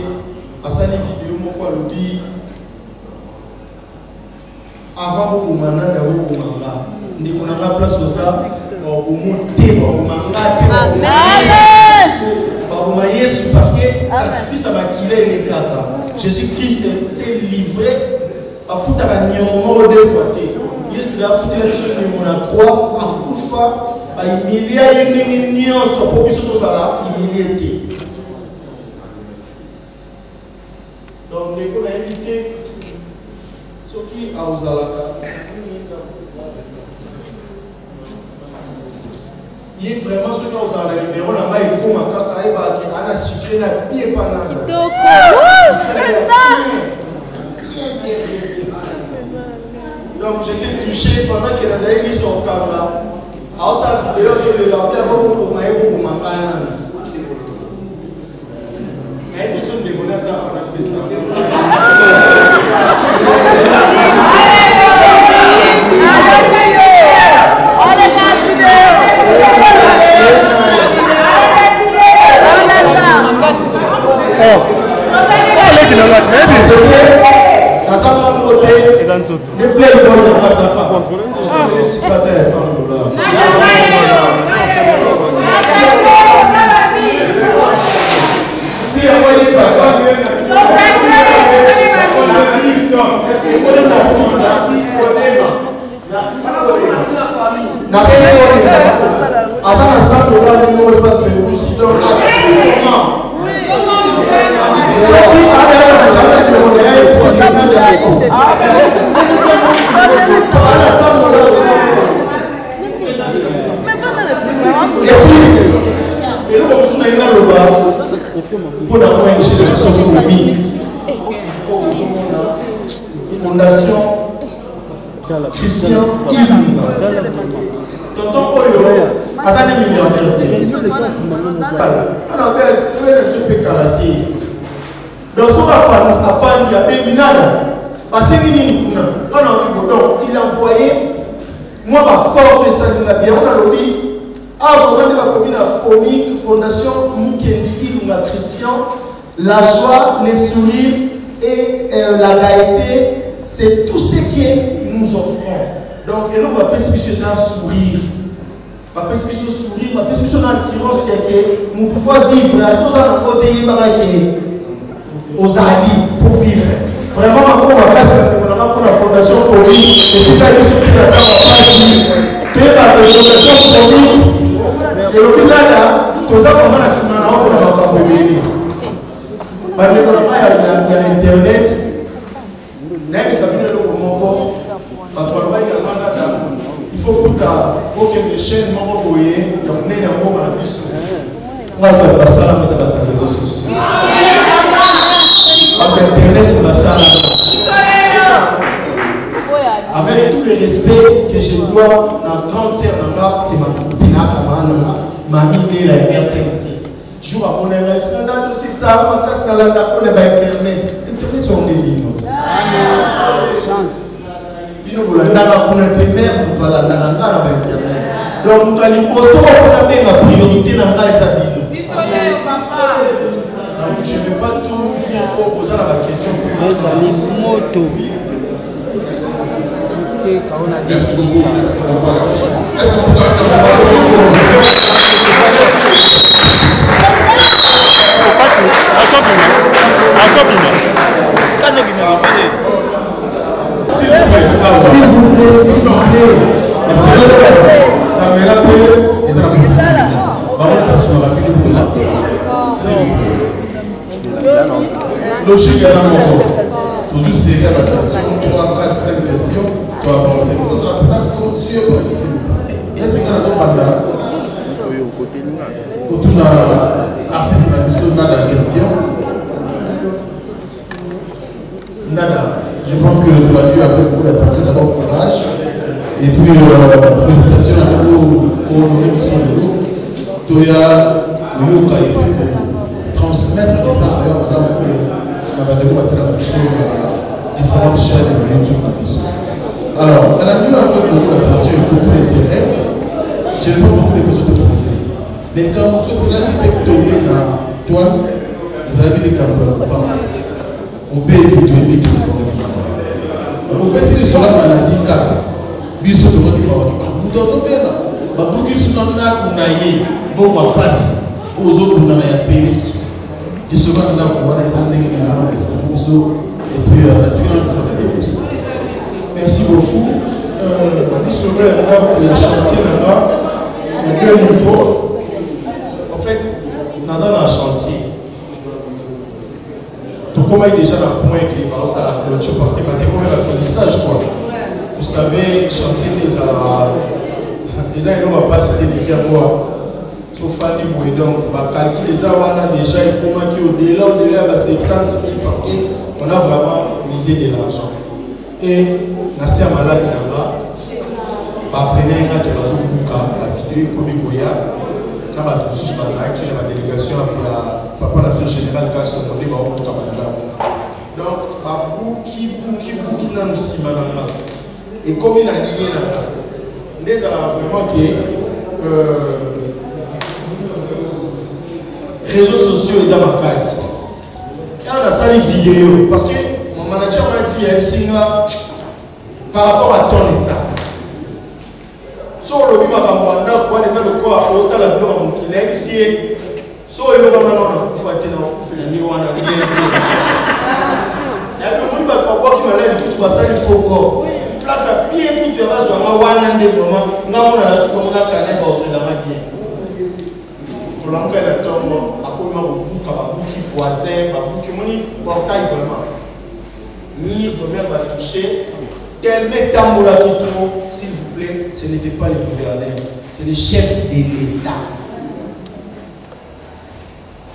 à ça les vidéos, moi le dit, avant beaucoup maintenant, on a la place pour ça, au monter, parce que sacrifice à ma qu'il est les quatre. Jésus-Christ s'est livré. A foutre à Nyongo deux fois. Yesu a foutu la sur Nyongo na croix, à Koufa, à humilier à Nyon, son proposition de Zara, humilié. Donc, les gens ont invité ceux qui a Ozalaka. Il est vraiment ceux qui ont Ozalaka, mais on a mal pour ma caca, et on a sucré la pied pendant. Donc j'étais touché pendant que nous avons mis son caméra. Alors ça vidéo, je l'ai lavé avant pour m'aider pour m'emmener. Mais nous sommes des bonheurs, ça on a fait ça. Les pleins de bonnes à sa femme. Ce sont les citadins à $100. Si à moi, il est pas grave. Et là, on a pour la ONG de la Sophie, Fondation Christian Ilunga. Tonton Oyo, Azane milliardaire. On a fait un karaté. Dans son affaire, il y a Béguinada. Parce qu'il il a envoyé moi ma force et ça m'a bien on a lobby avant de la commune à Phonique Fondation Mukendi Ilunga Christian, la joie, les sourires et la gaieté, c'est tout ce que nous offrons. Donc et là on va pessimisser un sourire, on va pessimisser sourire, on va pessimisser une assurance que nous pouvons vivre à tous à côté aux alliés, il faut vivre. Vraiment, on va casser pour la Fondation Phonique et tu vas dire ce que tu as fait. Tu es la Fondation Phonique et le but là, tu as vraiment la semaine pour la matin de bébé. Il y a Internet, il faut foutre aucune chaîne, on va passer à la réseaux sociaux. Internet, avec tout le respect que je dois dans grande sœur, c'est ma copine, mamie de la RTNC. Jour à mon RS, on a tout ça, on a casse dans la Internet. Internet, c'est un débit. Donc, nous allons poser la priorité dans la je ne vais pas tout dire pour poser la question. Merci beaucoup. Est-ce qu'on peut s'il vous plaît, s'il vous plaît. Caméra peut, ils ont logique est encore. Toujours série à la question, 3, 4, 5 questions, tu vas avancer. Nous avons pas conscient pour ici. Est-ce que nous avons pas là? Pour tout l'artiste, on a la question. Nada, je pense que tu l'as vu avec beaucoup d'attention, d'abord courage. Et puis, félicitations à tous aux nommés qui sont de nous. Toya, Yoka et puis transmettre le message d'ailleurs, madame, différentes chaînes de YouTube. Alors, elle a vu avec beaucoup d'attention et beaucoup d'intérêt. Je n'ai pas beaucoup de questions de poser. Mais quand on fait cela, qui est tombé dans toi, ils avaient des campeurs ou pas. Au pays de Dieu, au petit de cela, maladie 4. Biso de votre part. Nous devons faire là. Beaucoup qui sont dans la counaille, bon, on passe aux autres dans la pays. Qui se va dans la counaille, et puis la tirade de la merci beaucoup. Il y a un chantier là-bas, il y a 2 niveaux. En fait, dans un chantier, tout comme il est déjà dans le point qui va à la clôture parce qu'il va découvrir la finissage. Vous savez, chantier déjà, il ne va pas se dédiquer à moi. Sauf Fanny Boué, donc, on va calculer ça, on a déjà un comment qui au-delà de 70 000 parce qu'on a vraiment misé de l'argent. Et, Nasser Malade là-bas, apprenez un qui va se la vidéo comme Goya, quand on a tout ce qui est la délégation avec la papa la générale qui a son modèle, on va donc, à Bouki n'a nous si mal. Et comme il a lié là-bas, il y a vraiment que réseaux sociaux, ils ont ma casse. Et on a ça les vidéos, parce que mon manager m'a dit, MC là, par rapport à ton état. Sur le bima kamwanda, kwa neza le quoi, autant la bleu mon kinek, si so yo kama na kufuata na kufanya ni wana ni. Ya kama mba kwa qui m'a dit tout ça il faut go. Place à bien tout tu vas sur ma wana ndé vraiment, ngamo na la comme na kana ba ozo la bien. Pour l'enquête de tombe, à quoi m'a beaucoup, à beaucoup qui voisin, à beaucoup qui moni portail vraiment. ni vraiment va toucher. Tellement Tambola qui trop, s'il vous plaît, ce n'était pas le gouverneur, c'est le chef de l'État.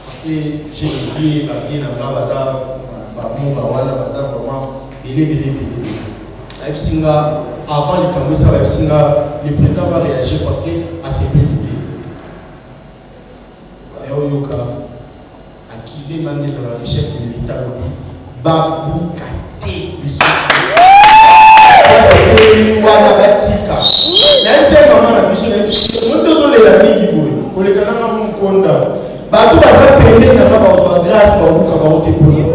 Parce que j'ai oublié ma vie dans la bazar, vraiment, avant le Cambodge, le président va réagir parce que à ses pénalités. Oyoka, accusé Mandé dans le chef de l'État, Babou Kate, les soucis. Même si maman a besoin de nous devons les amis qui bougent. Pour les canards, on compte. Bateau va se payer n'a pas besoin de grâce pour vous quand vous êtes pour nous.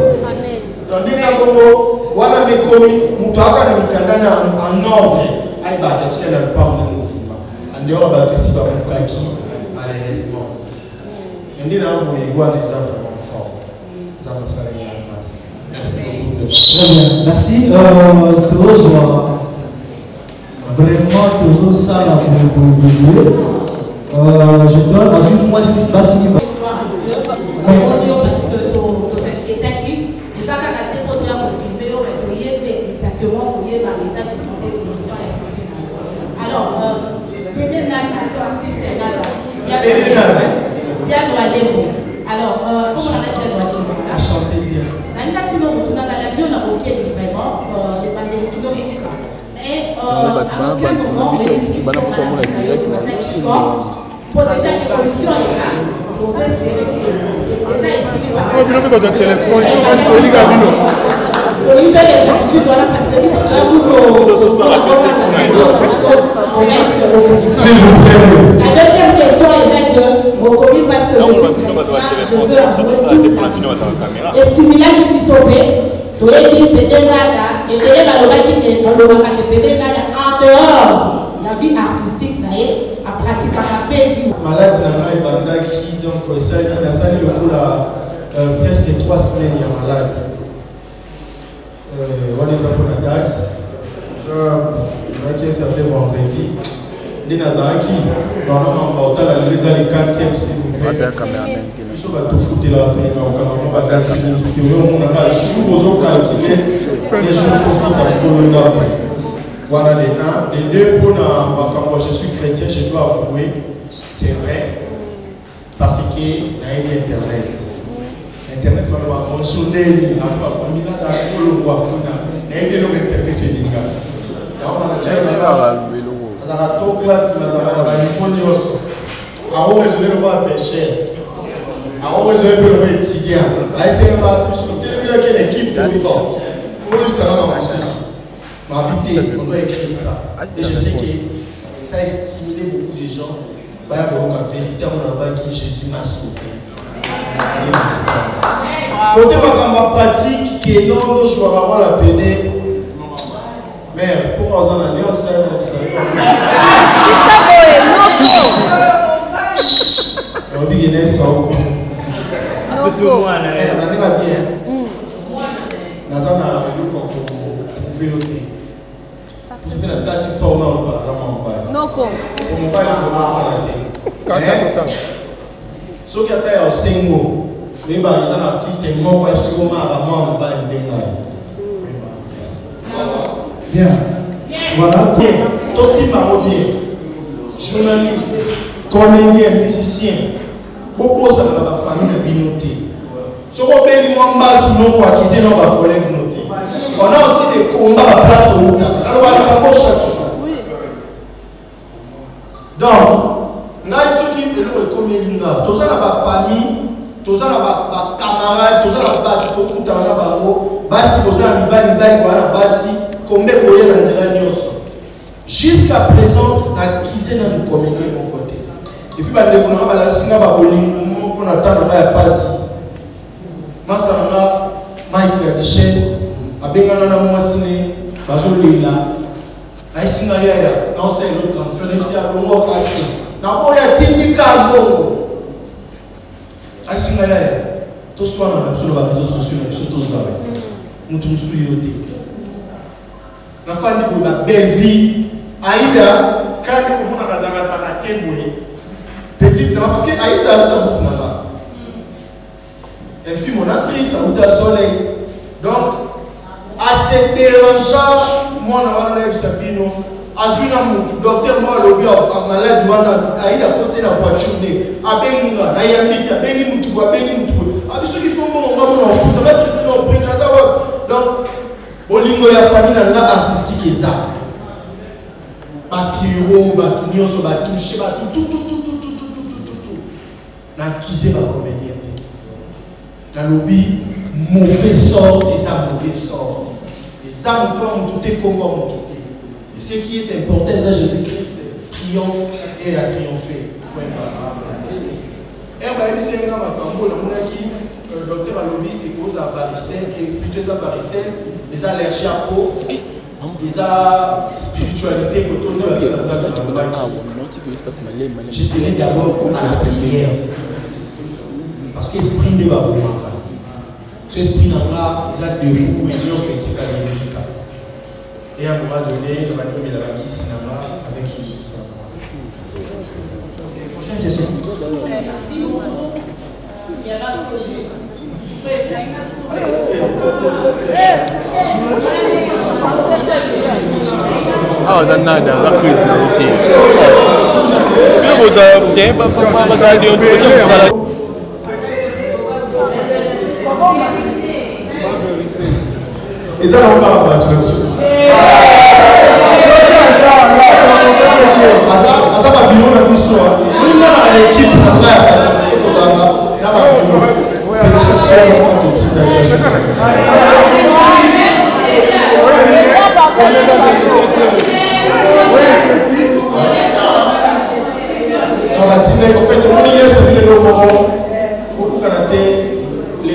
Dans des Congo, on a mes commis, nous parlons de Mikandana en ordre. Aïe, bah, tu es dans le farm de mouvement. En dehors, on va aussi voir mon kaki, malheureusement. Mais nous avons des exemples vraiment forts. Nous avons ça en place. Merci beaucoup. Très bien, merci. Vraiment, toujours ça là pour je dois assurer moi si pas si va. Parce que ton état qui nous a caractérisé pour bien confirmer exactement pour y avoir l'état de santé, promotion et santé. Alors, peut-être artiste alors, comment on arrête la droite? Chanter dire. Nanda qui nous retourne dans la vie, on a aucun vraiment, les pandémies qui nous récupèrent. Et à aucun moment, pour déjà l'évolution est là, on peut espérer que déjà ici, votre téléphone, je te Gabino. S'il vous plaît. La deuxième question est que reconnu parce que je veux un stimulant qui puisse sauver, en dehors de la vie artistique, à pratiquer à paix. Malade n'a pas banda qui donc ça a sali le coup là presque 3 semaines il est malade. On les a pour la date. Je vais s'appeler vendredi. Les Nazaraki, normalement on va aller les 4e s'il vous plaît. Je vais tout foutre là, tout le monde va date s'il vous plaît. On a jour aux autres calculés. Les choses profitent pour le nord. Voilà les 1. Les 2, pour quand je suis chrétien, je dois avouer, c'est vrai, parce que il y a Internet. Internet va fonctionner, il va combiner dans le roi. Il y a des Internet chez les gars. On a tout classe, on a une phone. On a résolvé le roi péché. On a résolvé le roi étudiant. On a essayé de faire une équipe de temps. On ça va m'habiter, on doit écrire ça. Et je sais que ça a stimulé beaucoup de gens. Il y a la vérité, on a qui Jésus m'a sauvé. Côté ma pratique, qui est non, je vais avoir la peine. Mais pour en aller en scène, vous savez pas. On va bien ça. On a bien. Nazana vous avez la date formée ou pas? Non, quoi? On va pas la faire. Ce qui a été un single, mais les artistes sont morts parce que comment on va Bien. Voilà. Aussi bien. Journaliste, comédien, musicien. Beaucoup de la famille de Binoté. Ce qu'on peut dire, on va se nous acquiser nos collègues. On a aussi des combats à place de route. Alors, on va chaque jour. Donc, on a ceux qui sont comme Linga. Tous ça, la famille, tous ça, la camarade, tous ça, la base, tout le temps, basi, tous ça, la basi, combien de voyez dans le jusqu'à présent, on a acquis dans le communauté de mon côté. Et puis, on a on attend la passe. Masana, Mike la richesse. Abengana na mwasine bazolela aisinga yaya non c'est le transfert de sia longo kaki na boya tindika mbongo aisinga yaya to swana na solo ba réseaux sociaux na surtout ça mutu musuyo yote na fandi ko ba belle vie aida kandi ko mona kazanga sana temboye petite non parce que aida ta beaucoup là elle fut mon actrice à Outa Soleil donc charge moi na wana Sabino azuna mutu docteur moi lobi a malade wana aida côté na voiture ne abenga na yambita bengi mutu abiso ki fo mo ngamo na futa ba traiter no prise ça donc olingo ya famille na artistique eza ba piro ba nyonso ba toucher ba tout na kize ba comédien na lobby mauvais sort des mauvais sort les âmes comme tout est comme tout et ce qui est important c'est Jésus-Christ triomphe et a triomphé et bah il s'est engagé à Kambo la monarchie docteur a lobby et cause à varicelle et plutôt à varicelle les allergies à peau les spiritualité je tenais d'abord à la prière parce que l'esprit de Babou ce esprit n'a déjà debout mais il y a et à un moment donné il va nous la cinéma avec Jésus. Prochaine question. Merci beaucoup. Il y a là Ah, za nada, za quiz na uti. Vile za tempa para za dio dio. Ils ont encore battu le monsieur. Asa ba bino na biso. Ni na l'équipe na la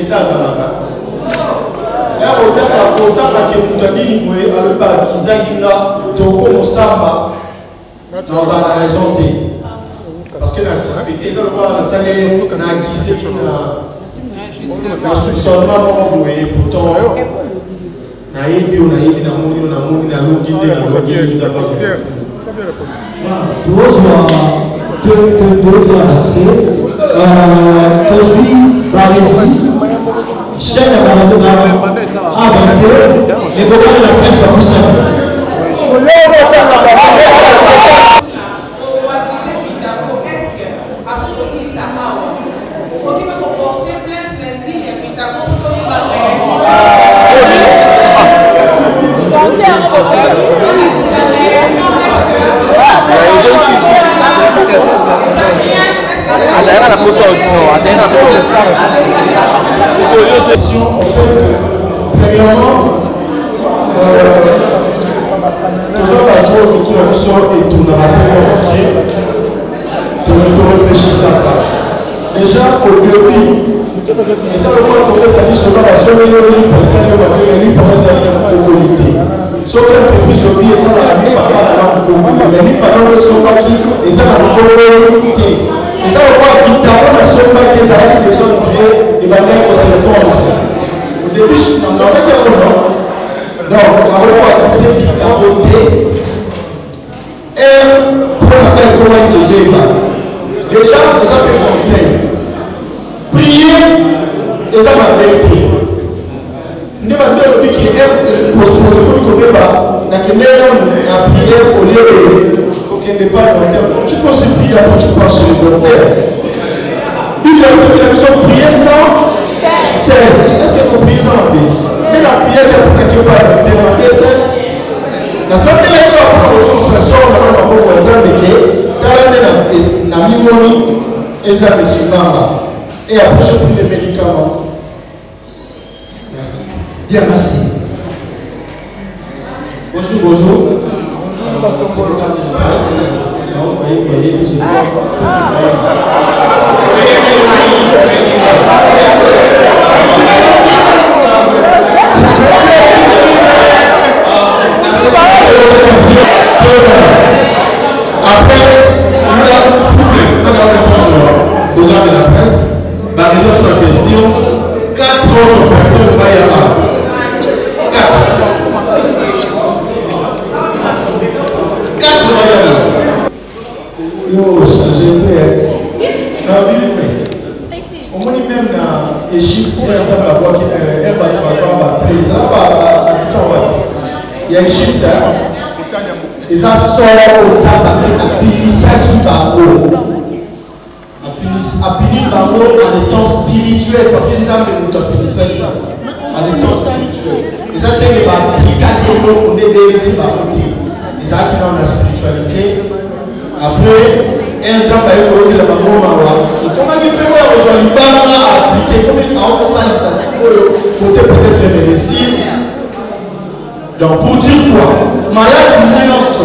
l'état parce que la suspecté dans le salaire n'a guisé na soupçonnement pourtant na yebi on a yebi na moni na longi de la deux avancer construit par ici chaîne avancée et beaucoup de la presse va pousser. Premièrement, nous avons et tout n'a pas réfléchir ça. Déjà, au début, et ça le voit qu'on a dit sur la seule ligne pour ça, le matériel pour les années sauf que puis je dis ça la vie par là les livres par là sont pas qui et ça la volonté et ça le voit vite avant la somme qui ça a des gens tirés et ben là on se forme au début on a fait un moment donc on va voir c'est vite à côté et pour la comment il débat déjà fait conseil prier et ça va être ne va pas dire qu'il est posté comme débat na prière au lieu de n'est pas volontaire. Tu peux aussi prier après tu pars chez le volontaire. Il y a une question prier sans cesse. Est-ce que vous priez sans la paix? Mais la prière est pour que pas demander. La santé est là pour que ça soit dans la main pour exemple que na mimoni eza besunanga et après je prie les médicaments. Merci. Bien, merci. Bonjour, bonjour. Après, au regard de la presse, va résoudre la question. 4 autres personnes vont y avoir. 4 Yo, changé au moins même dans l'Égypte, il y a un voix qui est un plaisir. y a Égypte, ils ont sorti au Tchad, Apinisaki Bango. Apini Bango en étant spirituel, parce qu'ils ont mis le Apinisaki Bango. En étant spirituel. Ils ont dit que on est ici, ils ont qui dans la spiritualité. Après, un temps, il y a un moment et comment il peut voir aujourd'hui appliquer comme il a un côté peut-être de médecine. Donc pour dire quoi, malade nuance,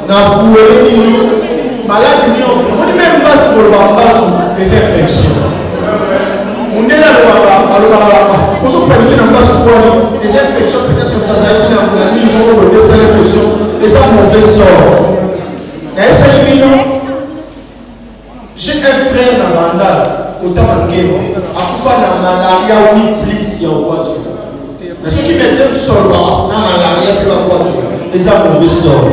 n'a foué malade nuance, on n'est même pas sur le bambas des infections. On est là le pour se permettre d'en pas sur les infections peut-être que ça a été dans le niveau de ces infections, et ça mauvais sort. J'ai un frère dans le mandat, au Tamangué, à Koufa dans la malaria, oui, plus, il y a un mais ceux qui maintiennent seulement dans la malaria, puis la voiture, les a mauvais sort.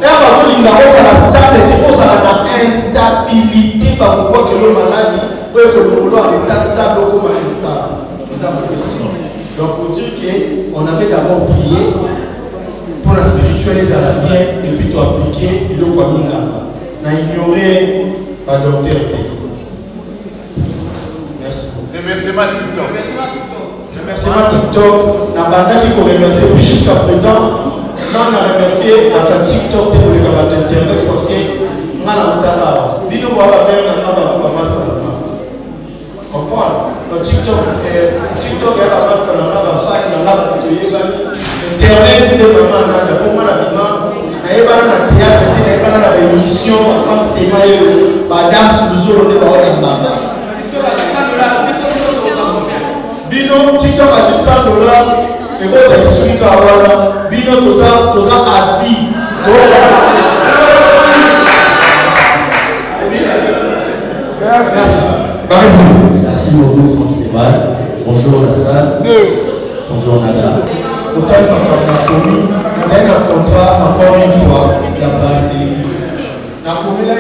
Et à partir de la stabilité, on a l'instabilité par pourquoi que le malade, ou que le boulot en état stable ou comme instable. Les a mauvais sort. Donc pour dire qu'on avait d'abord prié pour la spiritualiser à la bien et puis tu appliquer le Kwaminga. On a ignoré la docteur. Merci. Remerciement TikTok. Remerciement TikTok. La bande qui faut remercier jusqu'à présent. On a remercié la TikTok pour les camarades d'internet parce que on a la montagne. Bino Boaba Verne n'a pas master. Comprends? Le TikTok est la master n'a pas faille, n'a pas de internet, c'est vraiment un bon management. Il y a un théâtre, il y a une émission, France Témaï, Madame Souzou, on est dans le Banda. Bino, TikTok a $100, et vous avez suivi Kawana. Bino, tout ça à vie. Merci. Merci beaucoup, France Témaï. Bonjour la salle. Bonjour Nada. Autant qu'on a commis, c'est un contrat encore une fois, il y a passé. La commis là,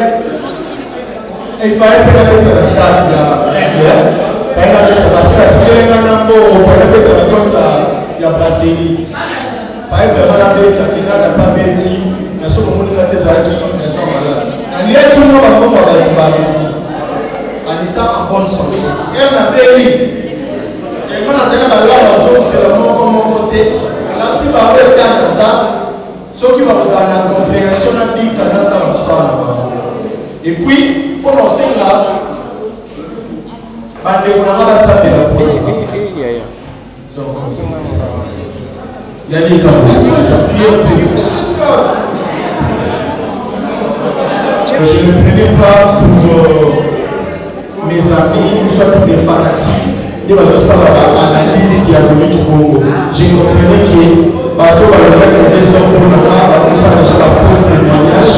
il fallait que la bête de la stade, il y a régulière. Il fallait la bête de la stade, il y a un peu, il fallait la bête de la compte, il y a passé. Il fallait vraiment la bête, il n'a pas menti, mais ce moment où il y a des acquis, ils sont malades. Il y a tout le monde qui va ici, en étant en bonne santé. Et on a béni. Et quand on a c'est le monde comme mon côté. Alors si vous avez un ça, ceux qui vont vous avoir la compréhension de la vie, et puis, pour nous c'est là, on a ça de la première. Il y a des temps, je ne prenais pas pour mes amis, soit pour des fanatiques. Il va analyse qui a donné du Congo. J'ai compris que bateau va le faire confession pour la fausse témoignage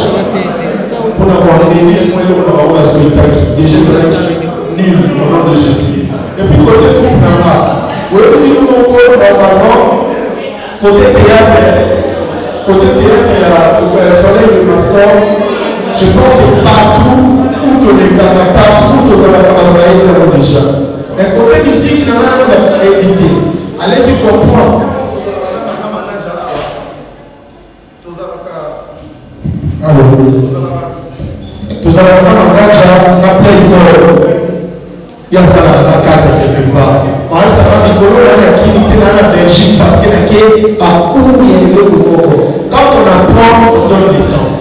pour avoir amené pour avoir la solitaire. Déjà, c'est nul au nom de Jésus. Et puis, côté groupe Nama, vous voyez que nous normalement, côté théâtre, il y a le soleil de Mastor. Je pense que partout où tu les gars, partout où tu as travaillé déjà. Mais côté ici, qui n'a pas évité. Allez-y comprendre. Alors, nous allons il y a ça la carte quelque part. On ça va rigolo, on a qui était dans la Belgique parce qu'il y a parcours, il y a eu le Congo. Quand on apprend, on donne du temps.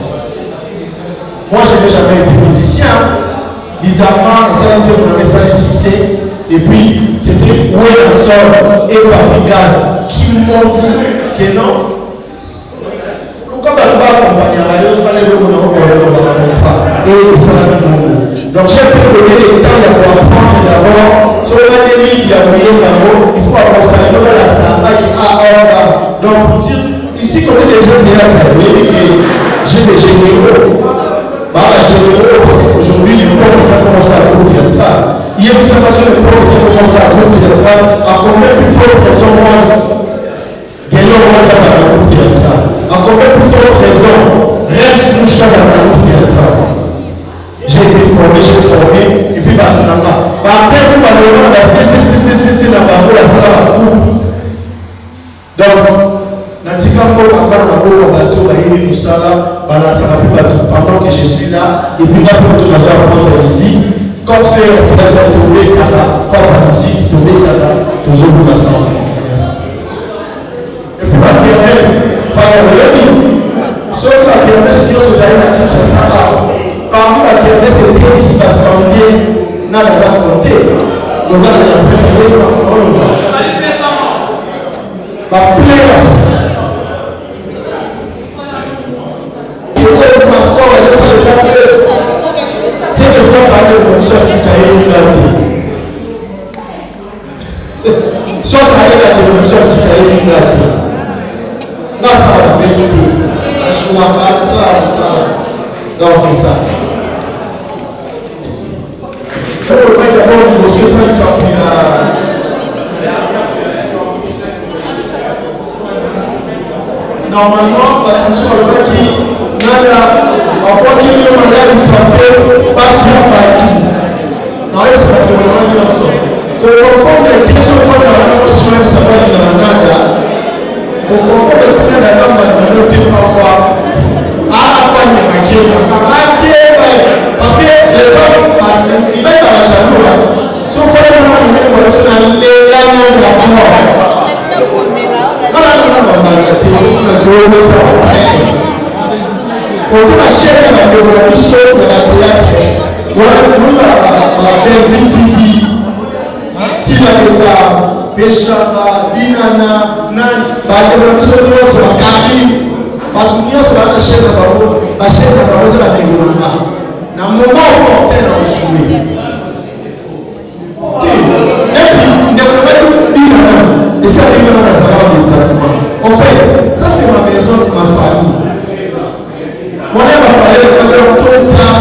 Moi, je n'ai jamais été musicien. Bizarrement, ça veut dire qu'on avait ça le succès. Et puis, c'était où est le sol et Fabrigas qui m'ont dit que non. Pourquoi on va accompagner à la fallait le contrat et il fallait le monde. Donc, j'ai pu donner le temps d'avoir apprendre d'abord. Sur le livre, il y a il faut avoir ça. Il y a la samba qui a ordre. Donc, pour dire, ici, quand on est des jeunes théâtres, j'ai des généraux. Généraux, parce qu'aujourd'hui, les pauvres qui ont commencé à groupe théâtral. Il y a une observation des pauvres qui ont commencé à groupe théâtral. À combien plus forte raison, moi, gagnons moi, ça, à la groupe théâtral. À combien plus forte raison, reste nous, ça, à la groupe théâtral. J'ai été formé, et puis, maintenant, par terre, vous allez voir, c'est la barbe, la salle à la coupe. Donc, au bateau, pendant que je suis là, et puis là, pour tout le ici, comme faire peut-être tomber comme ici, tomber toujours pour la santé. Merci. Et puis la kermesse, sauf la kermesse, nous sommes allés à Kinshasa. Parmi la kermesse, c'était ici parce qu'on vient, n'a pas compté. Le gars de la presse, il y a c'est des fois parler de monsieur Sikaï soit parler de monsieur Sikaï là ça va bien je vois pas ça non c'est ça normalement attention à le qui on voit qu'il y a un malade parce que passe partout. Non, c'est pas de la on confond les questions de la notion de savoir de la nada. On confond les problèmes de la nada parfois. À la fois, il y a parce que les hommes, ils mettent à la chaleur. Sauf que les quand on a cherché la démocratie de la théâtre, on a fait une TV, Sinaketa, Béchaba, Dinana, Nan, la démocratie de la Kari, la chaîne de la démocratie. Dans le moment où on est dans le jouet, et ça arrive dans la salle de déplacement. En fait, ça c'est ma maison, c'est ma famille. On a parlé de ton temps.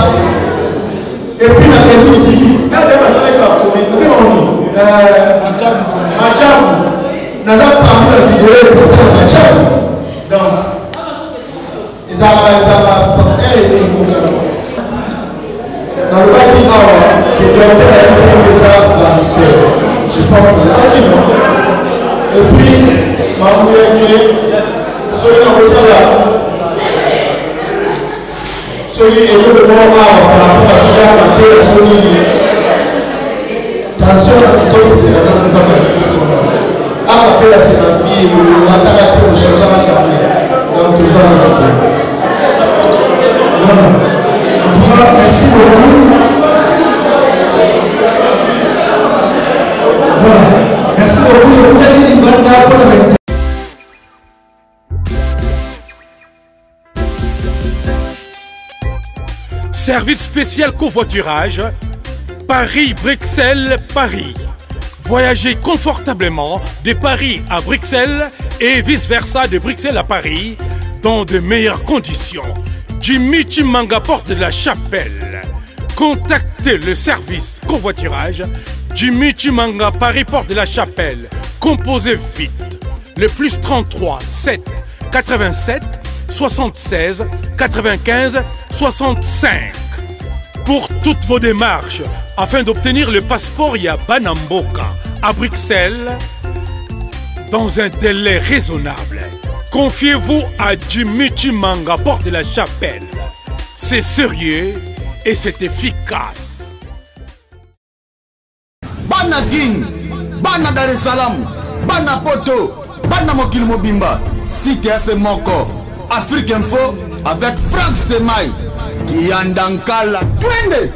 Et puis la politique. Quand on a parlé de la politique, Macham, nous avons parlé de la vidéo de Macham. Donc, ils ont aidé dans le bac qui a le docteur a essayé des arts je pense que le bac et puis, ma mère celui dans le salaire. Celui est le moment par rapport à ce gars qui a celui attention à tout ce que nous avons ici. Après, c'est ma fille, on a attaqué le changement jamais. Donc, tout ça, on a fait. Voilà. En tout cas, merci beaucoup. Voilà. Merci beaucoup. Service spécial covoiturage, Paris-Bruxelles-Paris. Voyagez confortablement de Paris à Bruxelles et vice-versa de Bruxelles à Paris dans de meilleures conditions. Jimmy Chimanga, porte de la Chapelle. Contactez le service covoiturage Jimmy Chimanga, Paris, porte de la Chapelle. Composez vite. Le plus 33 7 87 76 95 65. Pour toutes vos démarches, afin d'obtenir le passeport Yabanamboka à Bruxelles, dans un délai raisonnable, confiez-vous à Jimmy Chimanga, porte de la Chapelle. C'est sérieux et c'est efficace. Bana King, Bana Dar es Salaam, Bana Poto, Bana Mokil Mobimba, CTF Moko, Afrique Info avec Franck Stemai, Kiandankala, Twende.